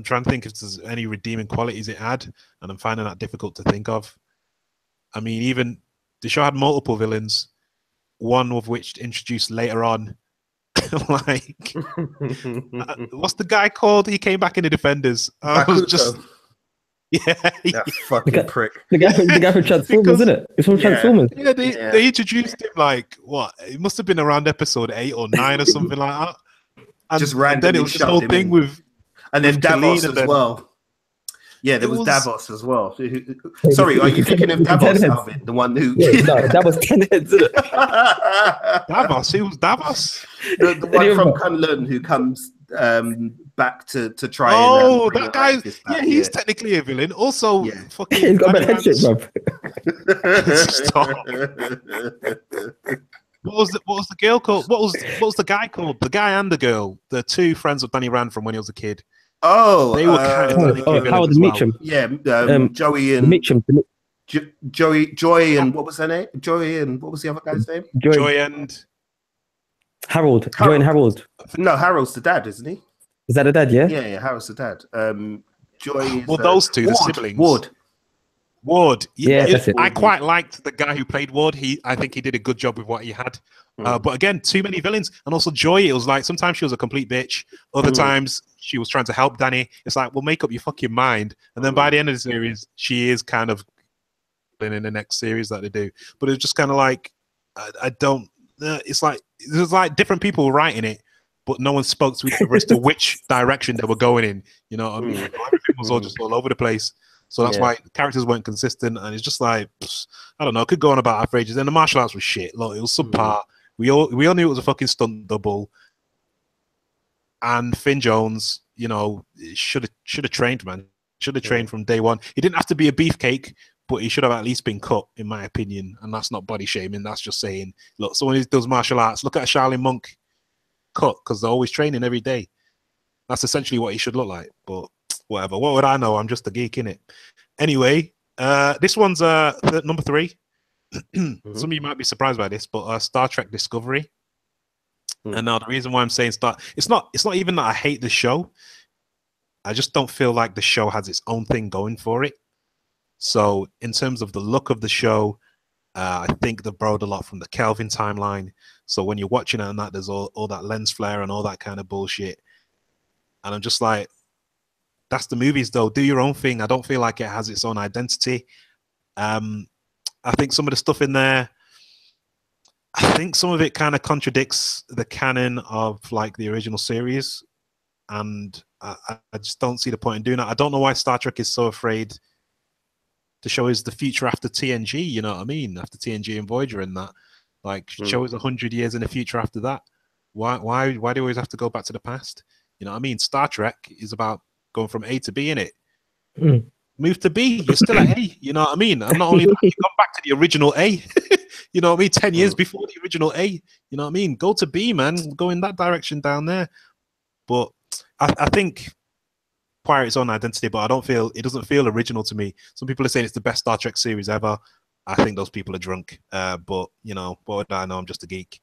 B: trying to think if there's any redeeming qualities it had, and I'm finding that difficult to think of. I mean, even the show had multiple villains, one of which introduced later on. Like, what's the guy called? He came back in the Defenders.
A: That fucking prick.
C: The guy from Transformers, isn't it? It's from Transformers.
B: Yeah, they introduced him like what? It must have been around episode 8 or 9 or something like that. And
A: just randomly
B: then it was this whole thing with,
A: and then Davos as well. Yeah, there was Davos as well. Sorry, are you thinking of Davos, Alvin? The one who...
C: no, that was 10 heads, isn't it?
B: Davos? Who was Davos?
A: The one from Kunlun who comes back to try
B: Oh,
A: and bring
B: that guy.
A: Atlantis back.
B: Yeah, he's technically a villain. Also,
A: Yeah.
B: fucking.
C: He's got
B: Danny
C: bad head shape,
B: Rand's-
C: bro.
B: What was the girl called? What was the guy called? The guy and the girl, the two friends of Danny Rand from when he was a kid.
A: Oh,
B: They were kind of technically villains
C: Howard
B: as well.
C: Meacham.
A: yeah,
C: Um,
A: Joey and
C: Meacham.
A: Joy and what was her name? Joy and what was the other guy's name?
B: Joy and
C: Harold. Joy and Harold.
A: No, Harold's the dad, isn't he?
C: Is that the dad? Yeah.
A: Yeah, Harold's the dad. Joy is
B: well, those two, the
A: Ward,
B: siblings. Ward.
C: Yeah, that's it.
B: I quite liked the guy who played Ward. I think he did a good job with what he had. But again, too many villains. And also Joy, it was like sometimes she was a complete bitch. Other times she was trying to help Danny. It's like, well, make up your fucking mind. And then by the end of the series, she is kind of in the next series that they do. But it's just kind of like, I don't, it's like, there's like different people writing it, but no one spoke to each other as to which direction they were going in. You know what I mean? Everything was all just all over the place. So that's why the characters weren't consistent, and it's just like, I don't know, it could go on about for ages. And the martial arts was shit. Look, it was subpar. We all knew it was a fucking stunt double. And Finn Jones, you know, should have trained, man. Should have trained from day one. He didn't have to be a beefcake, but he should have at least been cut, in my opinion. And that's not body shaming. That's just saying, look, someone who does martial arts, look at a Shaolin monk cut, because they're always training every day. That's essentially what he should look like. But whatever. What would I know? I'm just a geek, innit? Anyway, this one's number 3. Some of you might be surprised by this, but Star Trek Discovery. And now the reason why I'm saying it's not even that I hate the show. I just don't feel like the show has its own thing going for it. So in terms of the look of the show, I think they've borrowed a lot from the Kelvin timeline. So when you're watching it and that, there's all that lens flare and all that kind of bullshit. And I'm just like, that's the movies though. Do your own thing. I don't feel like it has its own identity. I think some of the stuff in there, I think some of it kind of contradicts the canon of like the original series. And I just don't see the point in doing that. I don't know why Star Trek is so afraid to show us the future after TNG, you know what I mean? After TNG and Voyager and that. Like, show us 100 years in the future after that. Why do we always have to go back to the past? You know what I mean? Star Trek is about going from A to B, in it. Move to B, you're still at A, you know what I mean? And not only that, you've gone back to the original A. You know what I mean? 10 years before the original A. You know what I mean? Go to B, man. Go in that direction down there. But I think acquire its own identity, but it doesn't feel original to me. Some people are saying it's the best Star Trek series ever. I think those people are drunk. But you know, what would I know? I'm just a geek.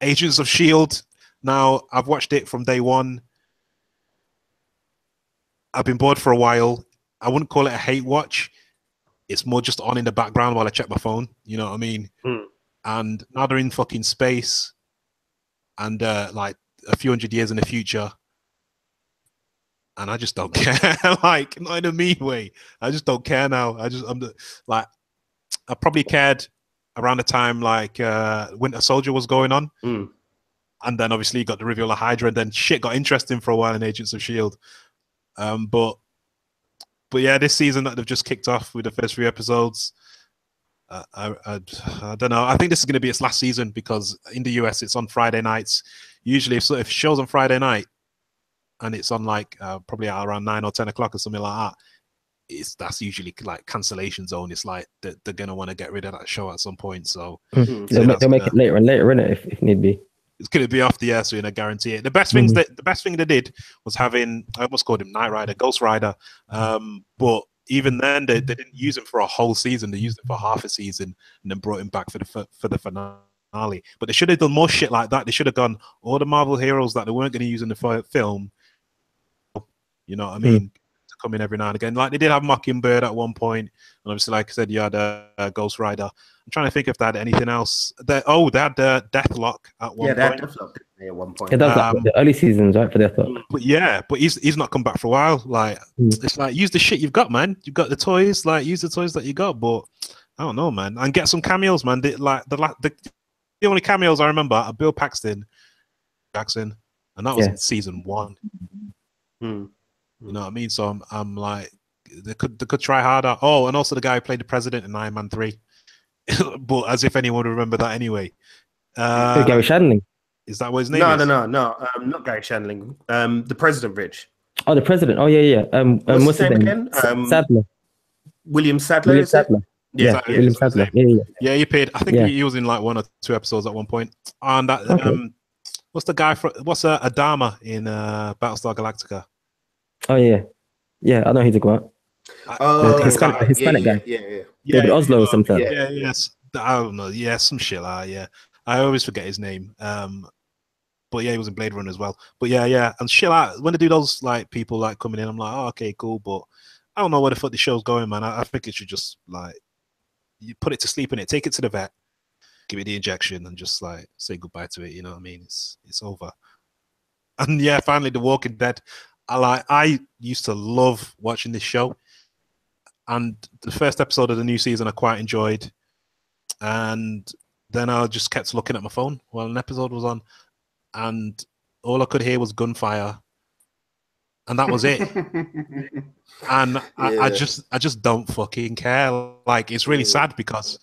B: Agents of S.H.I.E.L.D. Now, I've watched it from day one. I've been bored for a while. I wouldn't call it a hate watch. It's more just on in the background while I check my phone. You know what I mean? And now they're in fucking space and like a few hundred years in the future. And I just don't care. Like, not in a mean way. I just don't care now. I probably cared around the time like Winter Soldier was going on. And then obviously you got the reveal of Hydra, and then shit got interesting for a while in Agents of S.H.I.E.L.D. But yeah, this season that they've just kicked off with the first 3 episodes, I don't know. I think this is going to be its last season because in the US it's on Friday nights. Usually, if show's on Friday night and it's on like probably around 9 or 10 o'clock or something like that, that's usually like cancellation zone. It's like they're going to want to get rid of that show at some point. So
C: they'll make it later and later, innit, if need be.
B: It's going to be off the air, so I guarantee it. The best thing they did was having, I almost called him Knight Rider, Ghost Rider. But even then, they didn't use him for a whole season. They used him for half a season and then brought him back for the finale. But they should have done more shit like that. They should have gone all the Marvel heroes that they weren't going to use in the film. You know what I mean? To come in every now and again. Like they did have Mockingbird at one point, and obviously, like I said, you had Ghost Rider. I'm trying to think if they had anything else. They had Deathlock at one point.
A: Yeah, they had Deathlock at one point.
C: Yeah, that was like the early seasons, right, for Deathlock.
B: But he's not come back for a while. Like it's like, use the shit you've got, man. You've got the toys. Like use the toys that you got. But I don't know, man. And get some cameos, man. The only cameos I remember are Bill Paxton, Jackson, and that was in season 1. You know what I mean? So I'm like, they could try harder. Oh, and also the guy who played the president in Iron Man 3. But as if anyone would remember that anyway.
C: Gary Shandling.
B: Is that what his name
A: No,
B: is?
A: not Gary Shandling. The president, Rich.
C: Oh, the president. Oh, yeah. What's
A: his name again?
C: Sadler.
A: William Sadler,
C: William
A: is it?
C: Sadler.
A: Yeah,
C: Yeah, William
B: Is that his
C: Sadler.
B: name?
C: Yeah.
B: Yeah, he paid. I think
C: Yeah.
B: he was in like 1 or 2 episodes at one point. And that
C: Okay.
B: what's the guy from? What's Adama in Battlestar Galactica?
C: Oh, yeah. Yeah, I know who to go out.
A: Oh,
C: The Hispanic guy.
A: Yeah.
C: David Oslo or something.
B: Yeah, yes. I don't know. Yeah, some shit like that. Yeah, I always forget his name. But yeah, he was in Blade Runner as well. But yeah, and shit like when they do those like people like coming in, I'm like, oh, okay, cool. But I don't know where the fuck the show's going, man. I think it should just like you put it to sleep in it, take it to the vet, give it the injection, and just like say goodbye to it. You know what I mean? It's over. And yeah, finally, The Walking Dead. I used to love watching this show, and the first episode of the new season I quite enjoyed, and then I just kept looking at my phone while an episode was on, and all I could hear was gunfire, and that was it. And I just don't fucking care. Like, it's really sad because,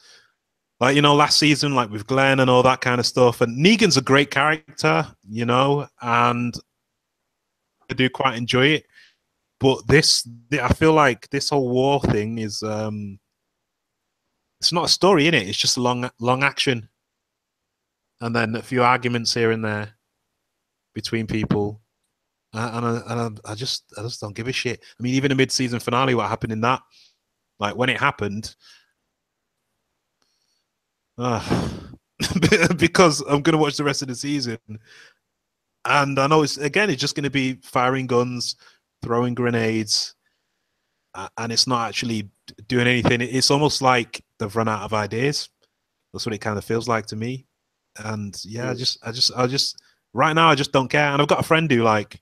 B: like, you know, last season, like with Glenn and all that kind of stuff, and Negan's a great character, you know, and I do quite enjoy it. But I feel like this whole war thing is, it's not a story in it. It's just a long action, and then a few arguments here and there between people. And I just don't give a shit. I mean, even the mid-season finale, what happened in that? Like when it happened, because I'm gonna watch the rest of the season, and I know it's just gonna be firing guns, throwing grenades, and it's not actually doing anything. It's almost like they've run out of ideas. That's what it kind of feels like to me. And yeah, I just right now I just don't care. And I've got a friend who like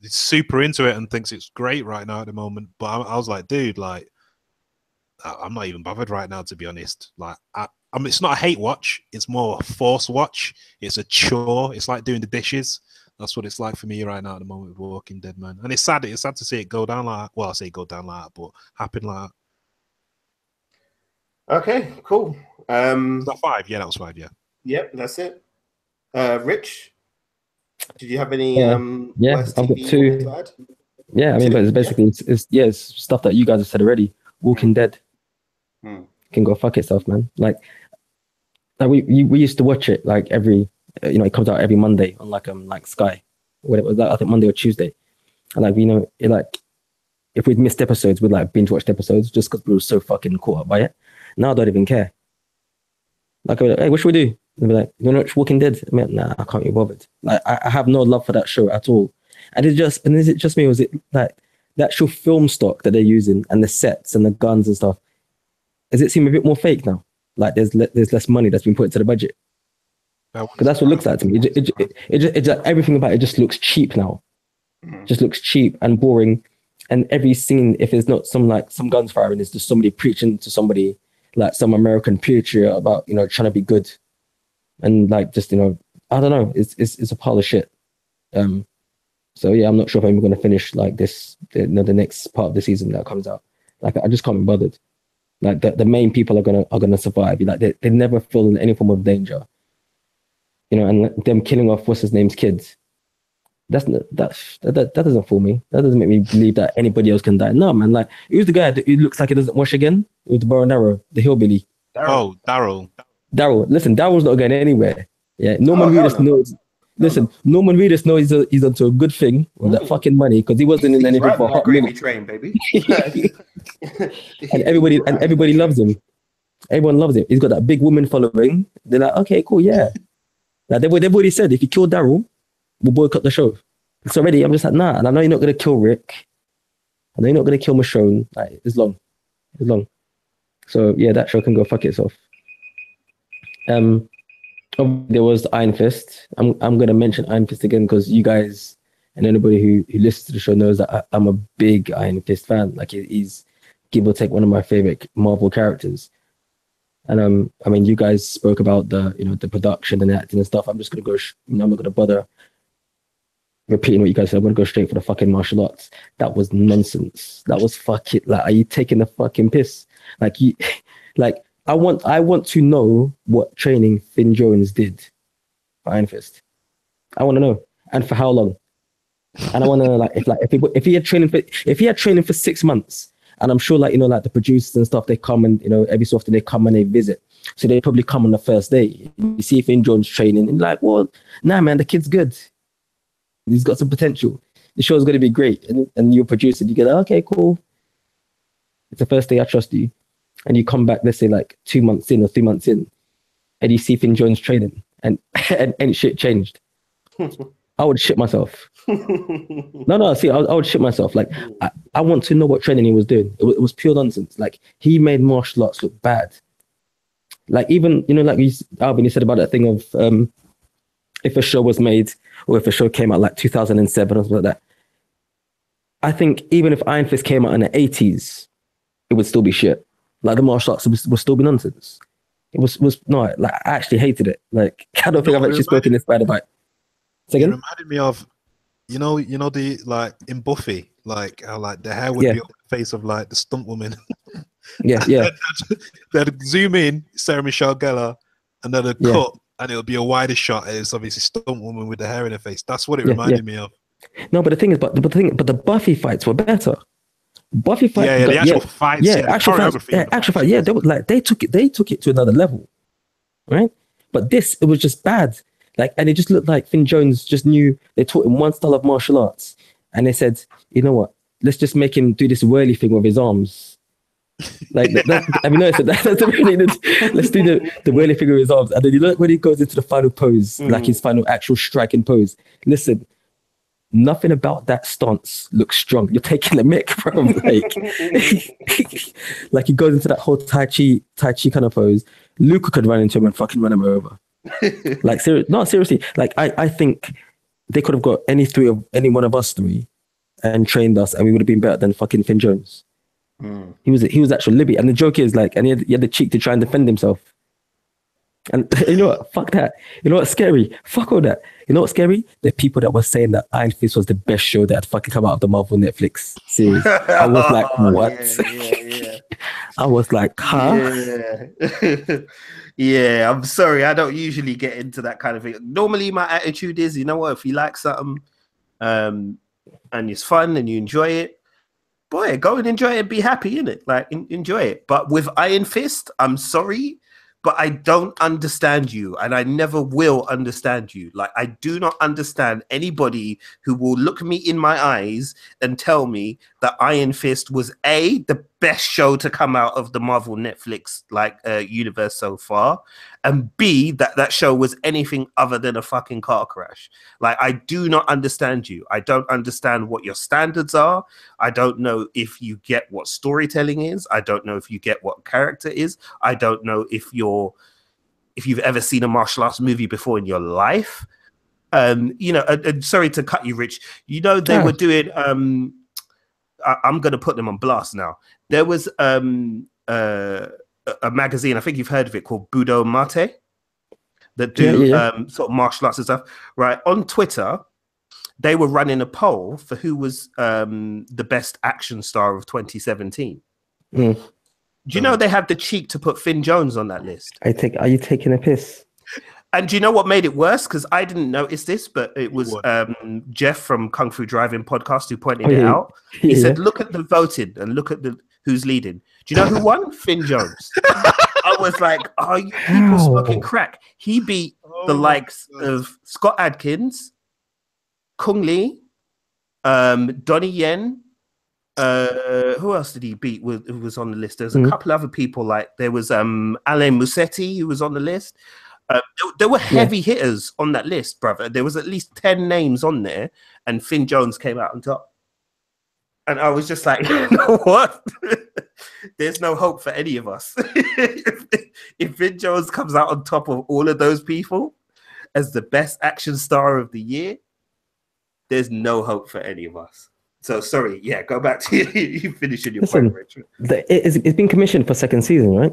B: is super into it and thinks it's great right now at the moment. But I was like, dude, like I'm not even bothered right now, to be honest. Like I mean, it's not a hate watch. It's more a force watch. It's a chore. It's like doing the dishes. That's what it's like for me right now at the moment with Walking Dead, man. And it's sad. It's sad to see it go down like that. Well, I say go down like that, but happen like
A: that. Okay, cool.
B: Was that 5? Yeah, that was 5. Yeah.
A: Yep, that's it. Rich, did you have any?
C: Yeah, I've got 2. To add? Yeah, I mean, but it's basically it's stuff that you guys have said already. Walking Dead can go fuck itself, man. Like we used to watch it like every, you know, it comes out every Monday on like Sky, whatever that, I think Monday or Tuesday, and like, you know, it like if we'd missed episodes, we'd like binge watched episodes just because we were so fucking caught up by it. Now I don't even care. Like, hey, what should we do? They'll be like, you want to watch Walking Dead? I mean, nah, I can't be bothered. Like, I have no love for that show at all. And is it just me, or was it like the actual film stock that they're using and the sets and the guns and stuff? Does it seem a bit more fake now? Like there's less money that's been put into the budget. Because that's what it looks like to me. It just everything about it just looks cheap now. Just looks cheap and boring. And every scene, if there's not some guns firing, it's just somebody preaching to somebody, like some American patriot about, you know, trying to be good. And like, just, you know, I don't know, it's a pile of shit. So yeah, I'm not sure if I'm going to finish like this, the next part of the season that comes out. Like, I just can't be bothered. Like the main people are gonna survive. Like they never feel in any form of danger. You know, and them killing off what's his name's kids. That doesn't fool me. That doesn't make me believe that anybody else can die. No, man. Like, who's the guy who looks like he doesn't wash again with the bow and arrow, the hillbilly?
B: Oh, Daryl.
C: Listen, Daryl's not going anywhere. Yeah, Norman Reedus knows. Listen, Norman Reedus knows he's onto a good thing with that fucking money, because he wasn't in anything for a hot minute.
A: Train, baby.
C: and everybody loves him. Everyone loves him. He's got that big woman following. They're like, okay, cool, yeah. Like they've already said, if you kill Daryl, we'll boycott the show. It's already. I'm just like, nah. And I know you're not gonna kill Rick. I know you're not gonna kill Michonne. Like, it's long. So yeah, that show can go fuck itself. There was Iron Fist. I'm gonna mention Iron Fist again because you guys and anybody who listens to the show knows that I'm a big Iron Fist fan. Like, he's give or take one of my favorite Marvel characters. And I mean, you guys spoke about the production and acting and stuff. I'm just gonna go. I'm not gonna bother repeating what you guys said. I'm gonna go straight for the fucking martial arts. That was nonsense. That was fucking, like, are you taking the fucking piss? Like, I want to know what training Finn Jones did. for Iron Fist? I want to know, and for how long? And I want to know, like, if he had training for 6 months, and I'm sure, like, you know, like the producers and stuff, they come and, you know, every so often they come and they visit. So they probably come on the first day. You see Finn Jones training, and like, well, nah, man, the kid's good. He's got some potential. The show's going to be great. And you produce it. You get, okay, cool. It's the first day, I trust you. And you come back, let's say, like 2 months in or 3 months in, and you see Finn Jones training, and shit changed. I would shit myself. No, see, I would shit myself. Like, I want to know what training he was doing. It was pure nonsense. Like, he made martial arts look bad. Like, even, you know, like Alvin, you said about that thing of if a show was made, or if a show came out like 2007 or something like that. I think even if Iron Fist came out in the 80s, it would still be shit. Like, the martial arts would still be nonsense. It was no, like, I actually hated it. Like, I don't think I've actually spoken this bad about it.
B: It reminded me of, you know, the, like, in Buffy, like, how, like, the hair would be on the face of, like, the stunt woman.
C: Yeah.
B: They'd zoom in, Sarah Michelle Gellar, and then they'd cut, and it'll be a wider shot. It's obviously stunt woman with the hair in her face. That's what it reminded me of.
C: No, but the thing is, but the Buffy fights were better. Buffy fights,
B: the actual fights,
C: actual fight, they were like, they took it to another level, right? But this, it was just bad. Like, and it just looked like Finn Jones just knew they taught him one style of martial arts, and they said, you know what? Let's just make him do this whirly thing with his arms. Like, I mean, no, that's really let's do the whirly thing with his arms, and then you look when he goes into the final pose, like his final actual striking pose. Listen, nothing about that stance looks strong. You're taking a mick, bro. Like he goes into that whole Tai Chi kind of pose. Luca could run into him and fucking run him over. Like, seriously. Like, I think they could have got any one of us three and trained us, and we would have been better than fucking Finn Jones. He was actual Libby, and the joke is, like, and he had the cheek to try and defend himself. And you know what? Fuck that. You know what's scary? Fuck all that. You know what's scary? The people that were saying that Iron Fist was the best show that had fucking come out of the Marvel Netflix series. I was like, what?
A: Yeah.
C: I was like, huh?
A: Yeah, I'm sorry. I don't usually get into that kind of thing. Normally, my attitude is, you know what? If you like something and it's fun and you enjoy it, boy, go and enjoy it and be happy, innit? Like, enjoy it. But with Iron Fist, I'm sorry, but I don't understand you, and I never will understand you. Like, I do not understand anybody who will look me in my eyes and tell me that Iron Fist was A, the best show to come out of the Marvel Netflix universe so far, and B, that show was anything other than a fucking car crash. Like, I do not understand you. I don't understand what your standards are. I don't know if you get what storytelling is. I don't know if you get what character is. I don't know if you've ever seen a martial arts movie before in your life. You know, sorry to cut you, Rich. You know, they were doing I'm going to put them on blast now. There was a magazine, I think you've heard of it, called Budo Mate, that do sort of martial arts and stuff. Right, on Twitter, they were running a poll for who was the best action star of 2017. Do you know they had the cheek to put Finn Jones on that list?
C: Are you taking a piss?
A: And do you know what made it worse? Because I didn't notice this, but it was Jeff from Kung Fu Driving podcast who pointed it out. He said, look at the voting and look at who's leading. Do you know who won? Finn Jones. I was like, are you people smoking crack? He beat the likes of Scott Adkins, Kung Lee, Donnie Yen. Who else did he beat who was on the list? There's a couple other people, like there was Alain Musetti who was on the list. There were heavy hitters on that list, brother. There was at least 10 names on there, and Finn Jones came out on top. And I was just like, you know what? There's no hope for any of us. If Finn Jones comes out on top of all of those people as the best action star of the year, there's no hope for any of us. So sorry, go back to you finishing your point, Richard.
C: It's been commissioned for second season, right?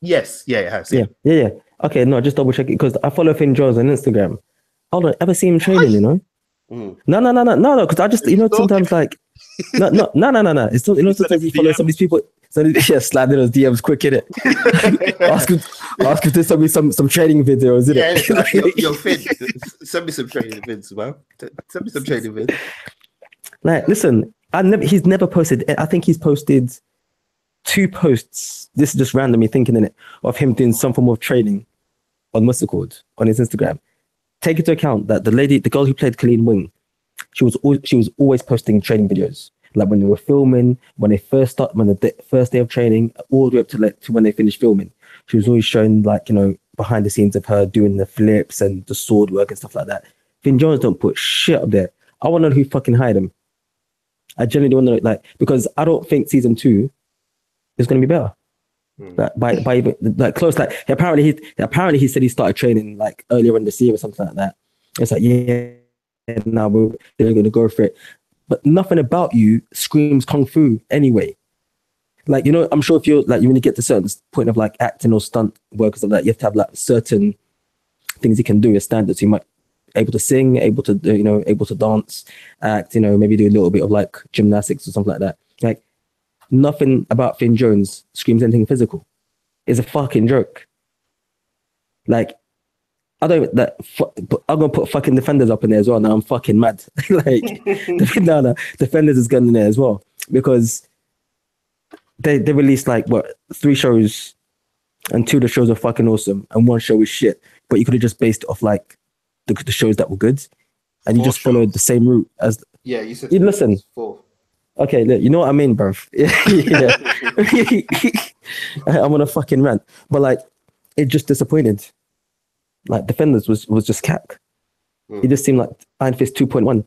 A: Yes, it has.
C: Yeah. Okay, no, just double check it because I follow Finn Jones on Instagram. I don't ever see him training, you know? No, because I just, you know, sometimes like No. It's not, you know, sometimes you follow some of these people. So yeah, slide in those DMs quick, innit? ask him to send me some training videos, innit?
A: Yeah, yo, Finn, send me some training vids, man. Send me some training vids.
C: Like, listen, he's never posted. I think he's posted 2 posts. This is just randomly thinking in it of him doing some form of training on what's it called on his Instagram. Take into account that the girl who played Colleen Wing, she was always posting training videos. Like when they were filming, when the first day of training, all the way up to when they finished filming, she was always showing, like, you know, behind the scenes of her doing the flips and the sword work and stuff like that. Finn Jones don't put shit up there. I want to know who fucking hired him. I genuinely want to know, like, because I don't think season 2 is going to be better. Like by even, like, close. Like apparently he said he started training like earlier in the year or something like that. It's like, yeah, now they're going to go for it. But nothing about you screams kung fu anyway. Like, you know, I'm sure if you're like, when you get to a certain point of like acting or stunt work or something like that, you have to have like certain things you can do as standards. You might able to sing, able to do, you know, able to dance, act, you know, maybe do a little bit of like gymnastics or something like that. Like, nothing about Finn Jones screams anything physical. It's a fucking joke. Like, I'm gonna put fucking Defenders up in there as well. Now I'm fucking mad. Like, Defenders is going in there as well because they released like 3 shows, and 2 of the shows are fucking awesome, and 1 show is shit. But you could have just based it off like the shows that were good, and you just followed the same route as.
A: Yeah, you said.
C: You listen.
A: 4.
C: Okay, look, you know what I mean, bro. Yeah. I'm on a fucking rant, but like, it just disappointed. Like, Defenders was just cack. It just seemed like Iron Fist 2.1.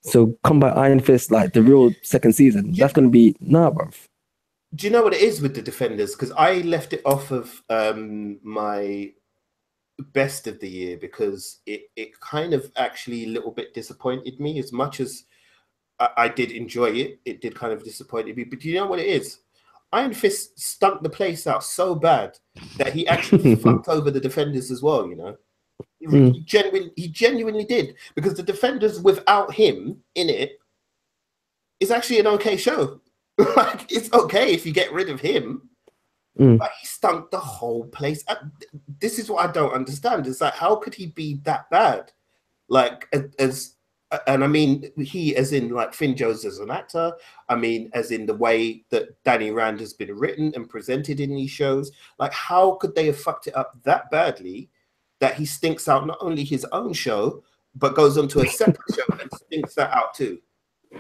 C: So come by Iron Fist, like the real second season, that's gonna be bro.
A: Do you know what it is with the Defenders? Because I left it off of my best of the year because it kind of actually a little bit disappointed me. As much as I did enjoy it, it did kind of disappoint me. But do you know what it is? Iron Fist stunk the place out so bad that he actually fucked over the Defenders as well, you know? He genuinely did. Because the Defenders without him in it is actually an okay show. Like, it's okay if you get rid of him. But he stunk the whole place. This is what I don't understand. It's like, how could he be that bad? Like, and I mean, he as in like Finn Jones as an actor. I mean, as in the way that Danny Rand has been written and presented in these shows. Like, how could they have fucked it up that badly that he stinks out not only his own show, but goes on to a separate show and stinks that out too,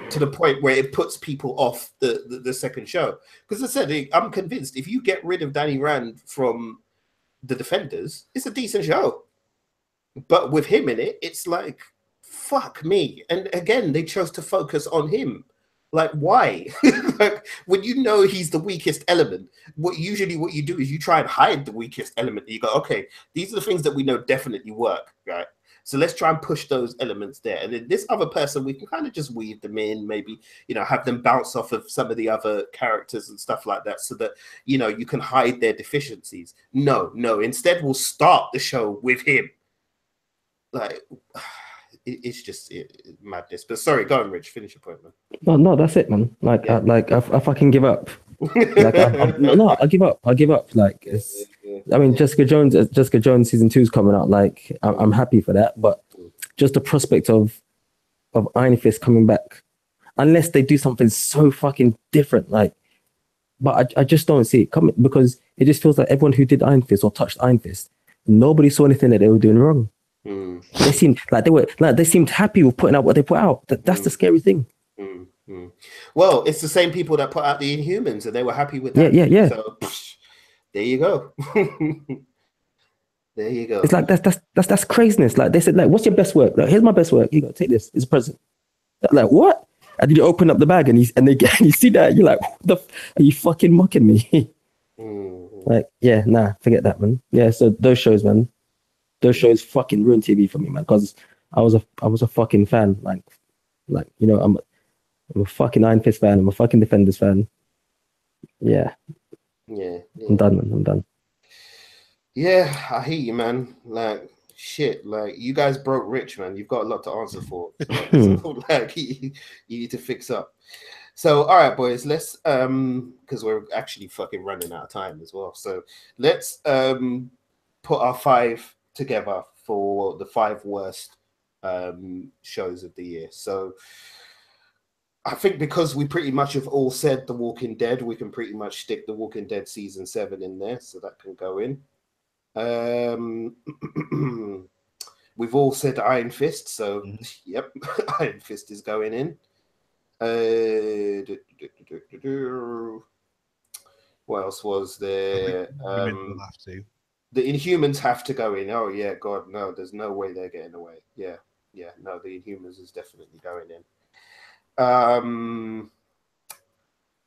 A: to the point where it puts people off the second show. Because I said, I'm convinced if you get rid of Danny Rand from the Defenders, it's a decent show. But with him in it, it's like, fuck me. And again, they chose to focus on him. Like, why? Like, when you know he's the weakest element, what you do is you try and hide the weakest element. You go, okay, these are the things that we know definitely work, right? So let's try and push those elements there. And then this other person, we can kind of just weave them in, maybe, you know, have them bounce off of some of the other characters and stuff like that so that, you know, you can hide their deficiencies. No. Instead, we'll start the show with him. Like, it's just madness. But sorry, go on, Rich. Finish your point, man.
C: No, that's it, man. Like, yeah. I fucking give up. Like, I give up. Like, it's. I mean, Jessica Jones season 2 is coming out. Like, I'm happy for that. But just the prospect of Iron Fist coming back, unless they do something so fucking different, like. But I just don't see it coming because it just feels like everyone who did Iron Fist or touched Iron Fist, nobody saw anything that they were doing wrong. They seemed they seemed happy with putting out what they put out. That's the scary thing.
A: Well, it's the same people that put out the Inhumans, and they were happy with that.
C: Yeah.
A: So there you go. There you go.
C: It's like that's craziness. Like, they said, like, what's your best work? Like, here's my best work. You got take this. It's a present. Like, what? And then you open up the bag and you see that, you're like, what are you fucking mocking me? Like, yeah, nah, forget that, man. Yeah, so those shows, man. Those shows fucking ruined TV for me, man, because I was a fucking fan. Like, you know, I'm a fucking Iron Fist fan. I'm a fucking Defenders fan. Yeah.
A: Yeah.
C: I'm done, man. I'm done.
A: Yeah, I hear you, man. Like, shit, like you guys broke rich, man. You've got a lot to answer for. So, like you need to fix up. So, all right, boys, let's because we're actually fucking running out of time as well. So let's put our 5 together for the 5 worst shows of the year. So I think because we pretty much have all said The Walking Dead, we can pretty much stick The Walking Dead season 7 in there, so that can go in. We've all said Iron Fist, so yep, Iron Fist is going in. What else was there? The Inhumans have to go in. Oh yeah, God, no, there's no way they're getting away. Yeah, no, the Inhumans is definitely going in.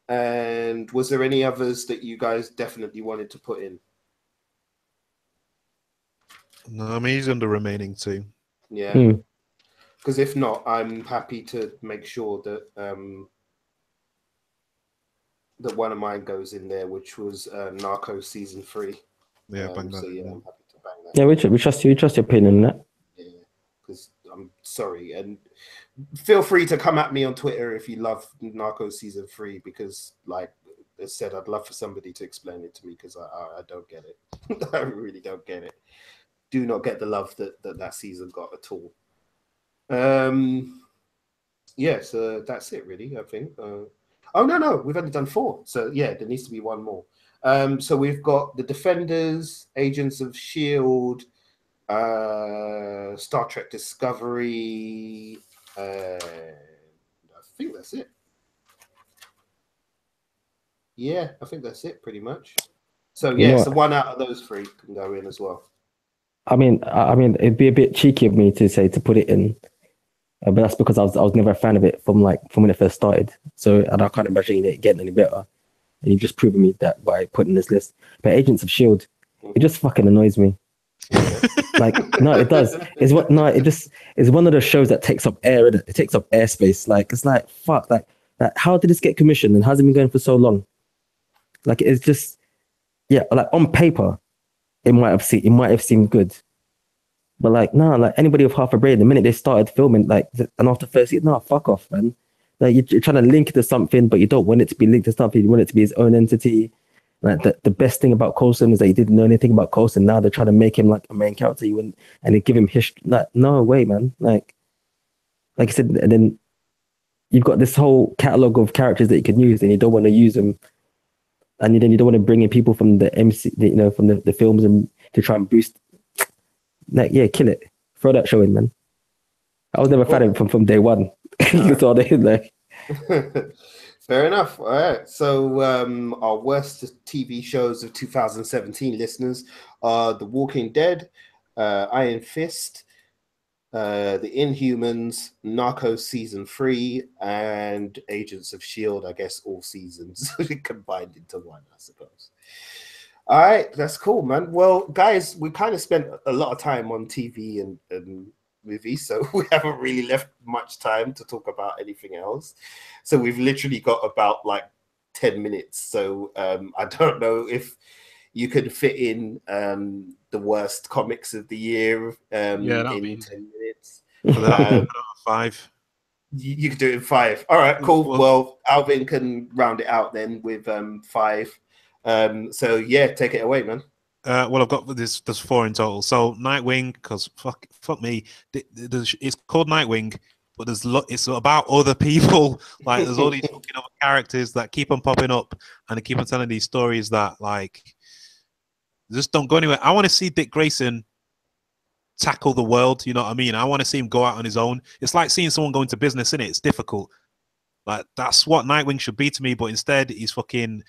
A: And was there any others that you guys definitely wanted to put in?
B: No, I mean he's on the remaining 2.
A: Yeah, because if not, I'm happy to make sure that that one of mine goes in there, which was Narcos season 3.
B: Yeah, bang that.
A: So yeah, I'm happy to bang that.
C: Yeah, we trust you. We trust your opinion on that.
A: Yeah, because I'm sorry, and feel free to come at me on Twitter if you love Narcos season 3, because like I said, I'd love for somebody to explain it to me, because I don't get it. I really don't get it. Do not get the love that season got at all. Yeah, so that's it really, I think. Oh no, we've only done 4. So yeah, there needs to be one more. So we've got The Defenders, Agents of S.H.I.E.L.D., Star Trek Discovery, I think that's it. Yeah, I think that's it pretty much. So yeah, so one out of those 3 can go in as well.
C: I mean, it'd be a bit cheeky of me to say to put it in, but that's because I was never a fan of it from when it first started. So and I can't imagine it getting any better. And you've just proven me that by putting this list. But Agents of S.H.I.E.L.D., it just fucking annoys me. Like, no, it does. It's one of those shows that takes up air. It takes up airspace. Like, it's like fuck. Like how did this get commissioned and how's it been going for so long? Like, it's just, yeah. Like on paper, it might have seemed good, but like like anybody with half a brain, the minute they started filming, like, and after first season, no, fuck off, man. Like you're trying to link it to something, but you don't want it to be linked to something. You want it to be his own entity. Like the best thing about Coulson is that you didn't know anything about Coulson. Now they're trying to make him like a main character. And they give him history. Like, no way, man. Like I said, and then you've got this whole catalog of characters that you can use, and you don't want to use them. And then you don't want to bring in people from the MC, from the films, and to try and boost. Like, yeah, kill it. Throw that show in, man. I was never a fan of it from day one. That's all they like.
A: Fair enough. All right. So our worst TV shows of 2017, listeners, are The Walking Dead, Iron Fist, The Inhumans, Narcos season 3, and Agents of S.H.I.E.L.D., I guess all seasons combined into one, I suppose. All right, that's cool, man. Well, guys, we kind of spent a lot of time on TV and movies, so we haven't really left much time to talk about anything else. So we've literally got about like 10 minutes. So I don't know if you could fit in the worst comics of the year in 10 minutes.
B: 5.
A: You could do it in 5. All right, cool. Well, Alvin can round it out then with 5. So yeah, take it away, man.
B: Well, I've got there's 4 in total. So Nightwing, because fuck me, it's called Nightwing, but it's about other people. Like there's all these fucking other characters that keep on popping up, and they keep on telling these stories that like just don't go anywhere. I want to see Dick Grayson tackle the world. You know what I mean? I want to see him go out on his own. It's like seeing someone go into business, innit? It's difficult. Like that's what Nightwing should be to me, but instead he's fucking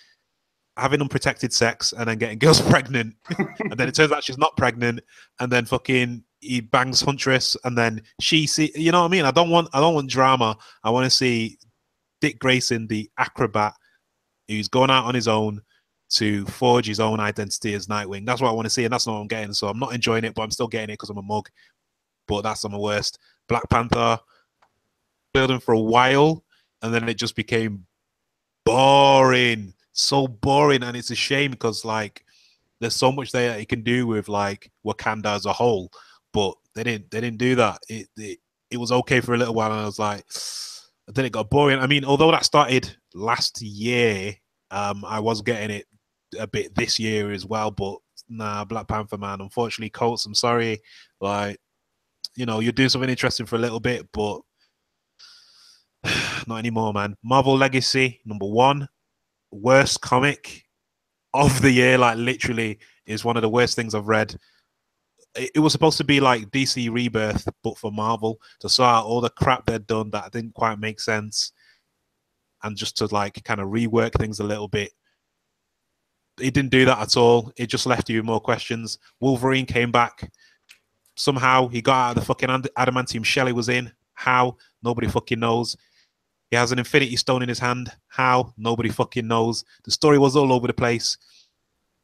B: having unprotected sex and then getting girls pregnant, and then it turns out she's not pregnant, and then fucking he bangs Huntress, and then you know what I mean? I don't want drama. I want to see Dick Grayson, the acrobat, who's gone out on his own to forge his own identity as Nightwing. That's what I want to see, and that's not what I'm getting. So I'm not enjoying it, but I'm still getting it because I'm a mug. But that's on my worst. Black Panther, building for a while, and then it just became boring. So boring, and it's a shame because like there's so much there that he can do with like Wakanda as a whole, but they didn't do that. It was okay for a little while, and I was like, then it got boring. I mean, although that started last year, I was getting it a bit this year as well, but nah, Black Panther, man. Unfortunately, Colts, I'm sorry. Like, you know, you're doing something interesting for a little bit, but not anymore, man. Marvel Legacy, #1, worst comic of the year. Like, literally, is one of the worst things I've read. It was supposed to be like DC Rebirth, but for Marvel, to sort out all the crap they'd done that didn't quite make sense, and just to like kind of rework things a little bit. It didn't do that at all. It just left you with more questions. Wolverine came back. Somehow he got out of the fucking adamantium shell he was in. How? Nobody fucking knows. He has an infinity stone in his hand. How? Nobody fucking knows. The story was all over the place.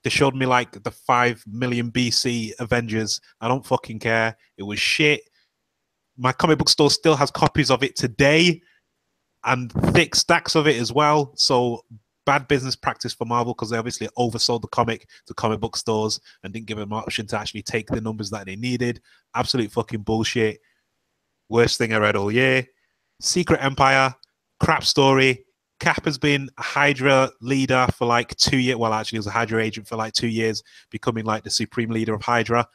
B: They showed me like the 5 million BC Avengers. I don't fucking care. It was shit. My comic book store still has copies of it today and thick stacks of it as well. So bad business practice for Marvel, because they obviously oversold the comic to comic book stores and didn't give them an option to actually take the numbers that they needed. Absolute fucking bullshit. Worst thing I read all year. Secret Empire, crap story. Cap has been a Hydra leader for like 2 years. Well, actually, he was a Hydra agent for like 2 years, becoming like the supreme leader of Hydra.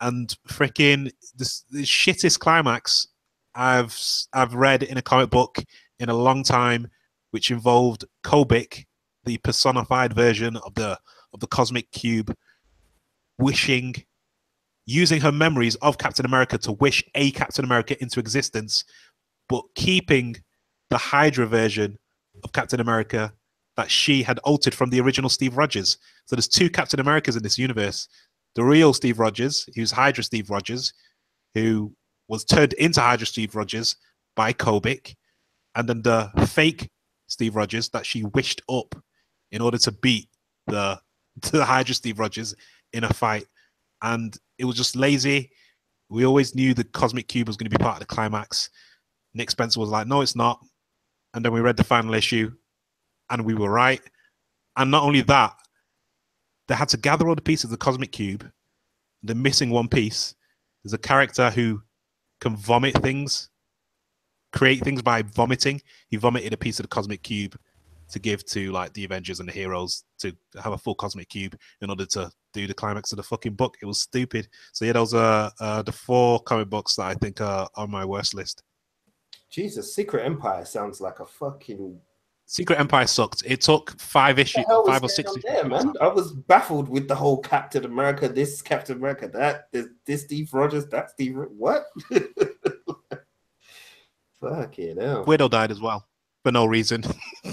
B: And freaking the shittest climax I've read in a comic book in a long time, which involved Kobik, the personified version of the Cosmic Cube, using her memories of Captain America to wish a Captain America into existence, but keeping the Hydra version of Captain America that she had altered from the original Steve Rogers. So there's 2 Captain Americas in this universe. The real Steve Rogers, who's Hydra Steve Rogers, who was turned into Hydra Steve Rogers by Kobik, and then the fake Steve Rogers that she wished up in order to beat the Hydra Steve Rogers in a fight. And it was just lazy. We always knew the Cosmic Cube was going to be part of the climax. Nick Spencer was like, no, it's not. And then we read the final issue and we were right. And not only that, they had to gather all the pieces of the Cosmic Cube. They're missing one piece. There's a character who can vomit things, create things by vomiting. He vomited a piece of the Cosmic Cube to give to like the Avengers and the heroes to have a full Cosmic Cube in order to do the climax of the fucking book. It was stupid. So yeah, those are the 4 comic books that I think are on my worst list.
A: Jesus, Secret Empire sounds like a fucking...
B: Secret Empire sucked. It took 5 issues, 5 or 6 issues.
A: There, man. I was baffled with the whole Captain America, this Captain America, that, this Steve Rogers, that Steve... What? Fucking hell.
B: Widow died as well, for no reason.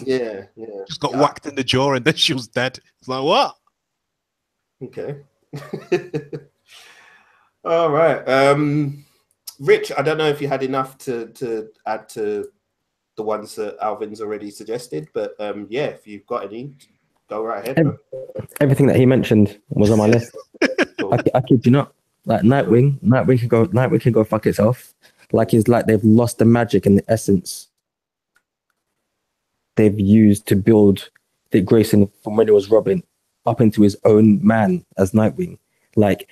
A: Yeah.
B: Just got whacked in the jaw and then she was dead. It's like, what?
A: Okay. All right. Rich, I don't know if you had enough to add to the ones that Alvin's already suggested, but yeah, if you've got any, go right ahead.
C: Everything that he mentioned was on my list. Cool. I kid you not. Like Nightwing can go fuck itself. Like it's like they've lost the magic and the essence they've used to build Dick Grayson from when he was Robin up into his own man as Nightwing. Like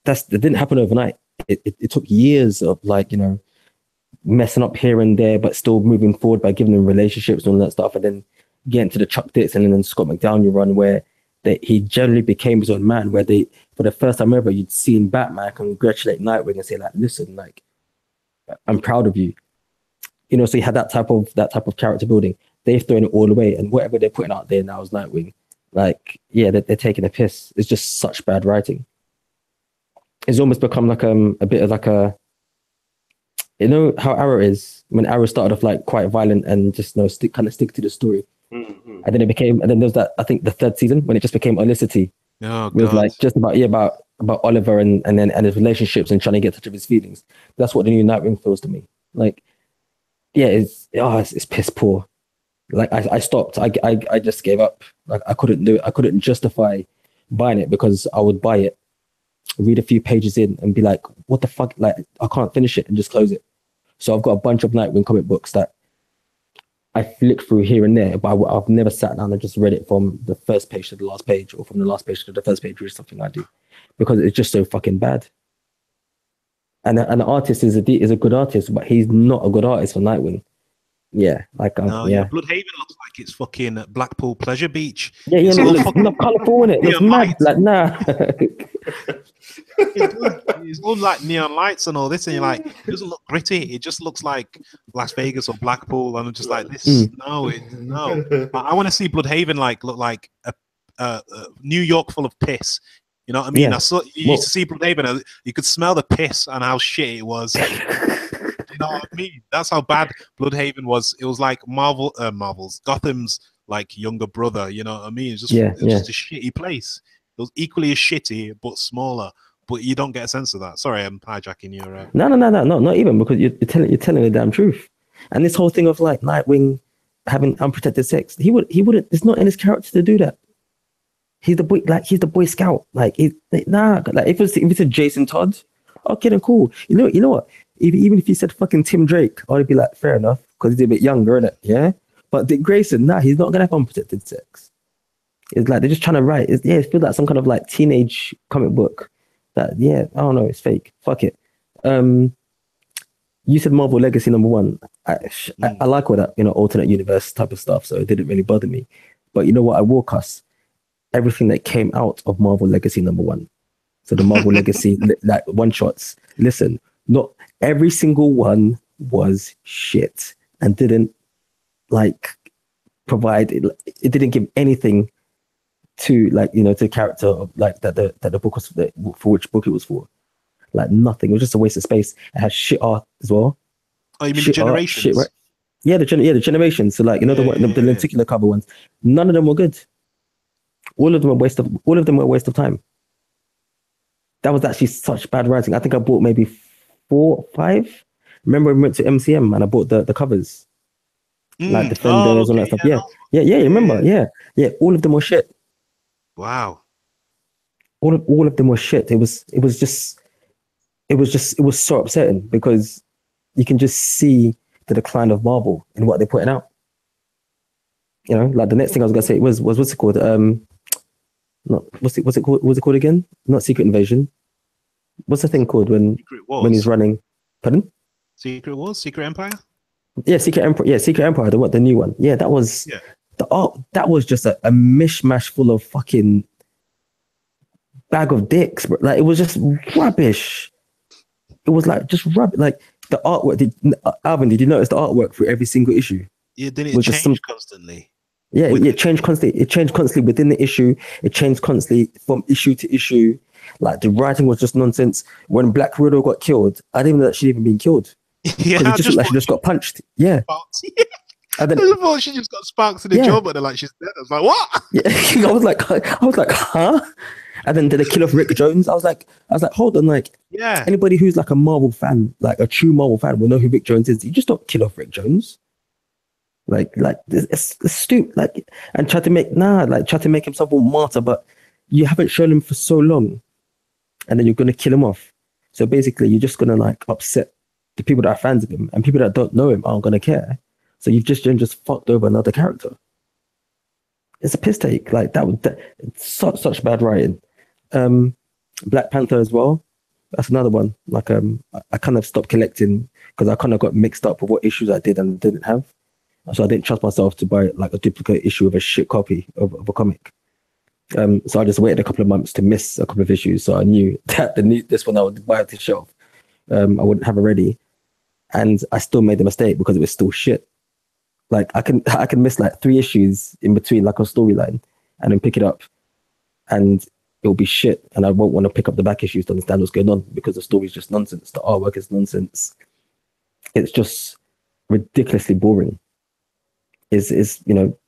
C: that didn't happen overnight. It took years of like, you know, messing up here and there, but still moving forward by giving them relationships and all that stuff, and then getting to the Chuck Dixon and then Scott McDowell run where he generally became his own man, where for the first time ever, you'd seen Batman congratulate Nightwing and say like, listen, like, I'm proud of you. You know, so you had that type of character building. They've thrown it all away, and whatever they're putting out there now is Nightwing. Like, yeah, they're taking a piss. It's just such bad writing. It's almost become like a bit of like a, you know how Arrow is, when Arrow started off like quite violent and just, you know, stick to the story. Mm-hmm. And then there was that, I think the 3rd season when it just became Olicity.
B: Oh,
C: with like just about Oliver and his relationships and trying to get touch of his feelings. That's what the new Nightwing feels to me. Like, yeah, it's piss poor. Like I stopped. I just gave up. Like I couldn't do it. I couldn't justify buying it because I would buy it, read a few pages in and be like, what the fuck? Like I can't finish it and just close it. So I've got a bunch of Nightwing comic books that I flick through here and there, but I've never sat down and just read it from the first page to the last page or from the last page to the first page, which is something I do because it's just so fucking bad. And an artist is a good artist, but he's not a good artist for Nightwing. Yeah, like
B: No,
C: yeah.
B: Bloodhaven looks like it's fucking Blackpool Pleasure Beach.
C: Yeah,
B: It's
C: it
B: all
C: looks
B: fucking
C: not colourful, innit? It looks
B: neon
C: mad.
B: lights.
C: Like, nah.
B: It's all like neon lights and all this, and you're like, it doesn't look gritty. It just looks like Las Vegas or Blackpool, and I'm just like, this. No. I want to see Bloodhaven look like a New York full of piss. You know what I mean?
C: Yeah.
B: You used to see Bloodhaven, and you could smell the piss and how shit it was. You know what I mean? That's how bad Bloodhaven was. It was like Marvel's Gotham's like younger brother. You know what I mean? It's just just a shitty place. It was equally as shitty but smaller. But you don't get a sense of that. Sorry, I'm hijacking your.
C: No, not even, because you're telling the damn truth. And this whole thing of like Nightwing having unprotected sex, he wouldn't. It's not in his character to do that. He's the Boy Scout. Like if it's a Jason Todd, okay, then cool. You know what? Even if he said fucking Tim Drake, I'd be like, fair enough, because he's a bit younger, innit? Yeah. But Dick Grayson, he's not gonna have unprotected sex. It's like they're just trying to write. It feels like some kind of like teenage comic book. That I don't know, it's fake. Fuck it. You said Marvel Legacy #1. I like all that, alternate universe type of stuff, so it didn't really bother me. But you know what? I will cuss everything that came out of Marvel Legacy #1. So the Marvel Legacy like one shots. Listen, not every single one was shit and didn't like provide. It didn't give anything to to the character of like that the book was for which book it was for. Like nothing. It was just a waste of space. It had shit art as well.
B: Oh, you mean the Generations?
C: Shit, right? Yeah, the Generations. So like the lenticular cover ones. None of them were good. All of them were a waste of time. That was actually such bad writing. I think I bought maybe 4 or 5. Remember we went to MCM and I bought the covers. Like Defenders and all that stuff. Yeah, remember? Yeah. All of them were shit.
B: Wow.
C: All of them were shit. It was so upsetting because you can just see the decline of Marvel in what they're putting out. Like the next thing I was gonna say was what's it called? What's it called again? Not Secret Invasion. What's the thing called when he's running? Pardon?
B: Secret Wars? Secret Empire?
C: Yeah, Secret Empire. Yeah, Secret Empire. The new one. Yeah, that was the art. That was just a mishmash full of fucking bag of dicks. Bro. Like it was just rubbish. It was like just rubbish. Like the artwork. Alvin, did you notice the artwork for every single issue?
B: Yeah, didn't it change constantly?
C: Yeah, it changed constantly. It changed constantly within the issue. It changed constantly from issue to issue. Like the writing was just nonsense. When Black Widow got killed, I didn't even know that she'd even been killed.
B: Yeah,
C: it just looked like she just got punched. Yeah.
B: And then, I thought she just got sparks in the jaw, but they're like, she's dead. I was like, what?
C: Yeah, I was like, huh? And then did they kill off Rick Jones? I was like, hold on, like, anybody who's like a Marvel fan, like a true Marvel fan, will know who Rick Jones is. You just don't kill off Rick Jones. Like it's stupid. Like, and try to make himself a martyr, but you haven't shown him for so long, and then you're gonna kill him off. So basically, you're just gonna like upset the people that are fans of him, and people that don't know him aren't gonna care. So you've just fucked over another character. It's a piss take. Like such bad writing. Black Panther as well. That's another one. Like I kind of stopped collecting because I kind of got mixed up with what issues I did and didn't have. So I didn't trust myself to buy like a duplicate issue of a shit copy of a comic. So I just waited a couple of months to miss a couple of issues. So I knew that this one I would buy off the shelf. I wouldn't have it ready, and I still made the mistake because it was still shit. Like I can miss like 3 issues in between like a storyline, and then pick it up, and it'll be shit, and I won't want to pick up the back issues to understand what's going on because the story's just nonsense. The artwork is nonsense. It's just ridiculously boring. Is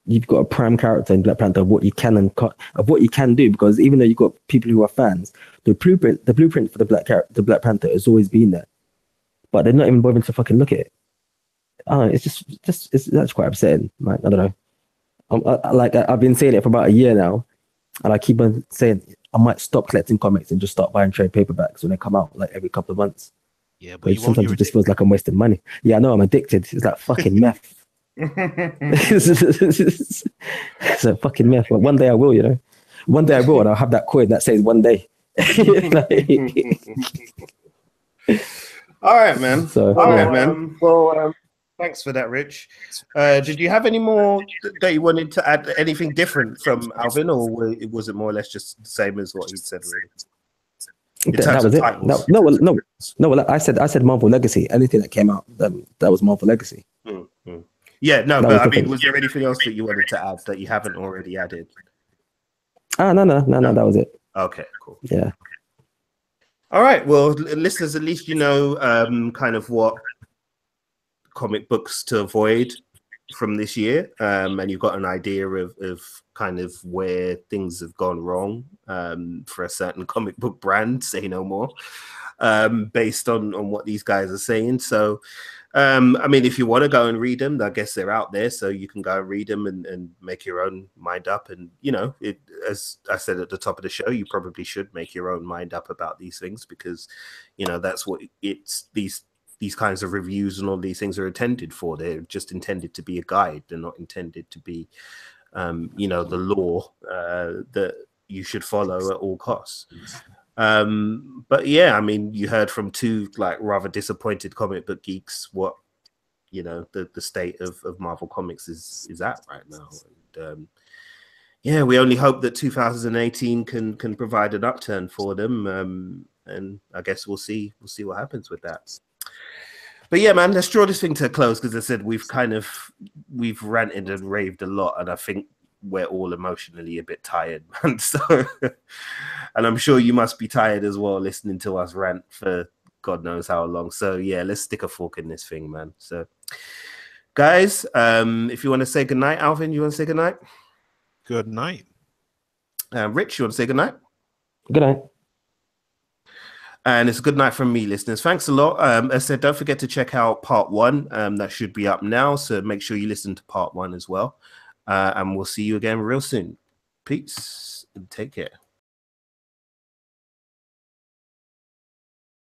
C: you've got a prime character in Black Panther of what you can do, because even though you've got people who are fans, the blueprint for the Black Panther has always been there, but they're not even bothering to fucking look at it. That's quite upsetting. Like I don't know. I've been saying it for about a year now, and I keep on saying I might stop collecting comics and just start buying trade paperbacks when they come out like every couple of months.
B: Yeah, but
C: sometimes it just feels like I'm wasting money. Yeah, I know, I'm addicted. It's like fucking meth. It's a fucking meth. But one day I will, One day I will, and I'll have that coin that says one day.
A: All right, man.
C: So,
A: All
C: yeah.
A: right, man. Well, thanks for that, Rich. Did you have any more that you wanted to add? Anything different from Alvin, or was it more or less just the same as what he said already? In
C: That
A: terms
C: was
A: of
C: it.
A: titles.
C: No. Well, I said Marvel Legacy. Anything that came out, that was Marvel Legacy.
A: Mm-hmm. Yeah, no,
C: That
A: but
C: was
A: I mean,
C: different.
A: was there anything else that you wanted to add that you haven't already added?
C: No. That was it.
A: Okay, cool.
C: Yeah.
A: All right. Well, listeners, at least you know kind of what comic books to avoid from this year, and you've got an idea of kind of where things have gone wrong for a certain comic book brand, say no more, based on what these guys are saying. So I mean, if you want to go and read them, I guess they're out there, so you can go and read them and make your own mind up. And you know, as I said at the top of the show, you probably should make your own mind up about these things, because you know that's what these kinds of reviews and all these things are intended for. They're just intended to be a guide. They're not intended to be, you know, the law that you should follow at all costs. But yeah, I mean, you heard from two like rather disappointed comic book geeks what, you know, the state of Marvel Comics is at right now. And yeah, we only hope that 2018 can provide an upturn for them. And I guess we'll see what happens with that. But yeah, man, let's draw this thing to a close, because I said we've ranted and raved a lot, and I think we're all emotionally a bit tired, man. So, and I'm sure you must be tired as well, listening to us rant for God knows how long. So yeah, let's stick a fork in this thing, man. So, guys, if you want to say goodnight, Alvin, you want to say goodnight?
B: Good night.
A: Rich, you want to say goodnight?
C: Good night.
A: And it's a good night from me, listeners. Thanks a lot. As I said, don't forget to check out part 1. That should be up now, so make sure you listen to part 1 as well. And we'll see you again real soon. Peace and take care.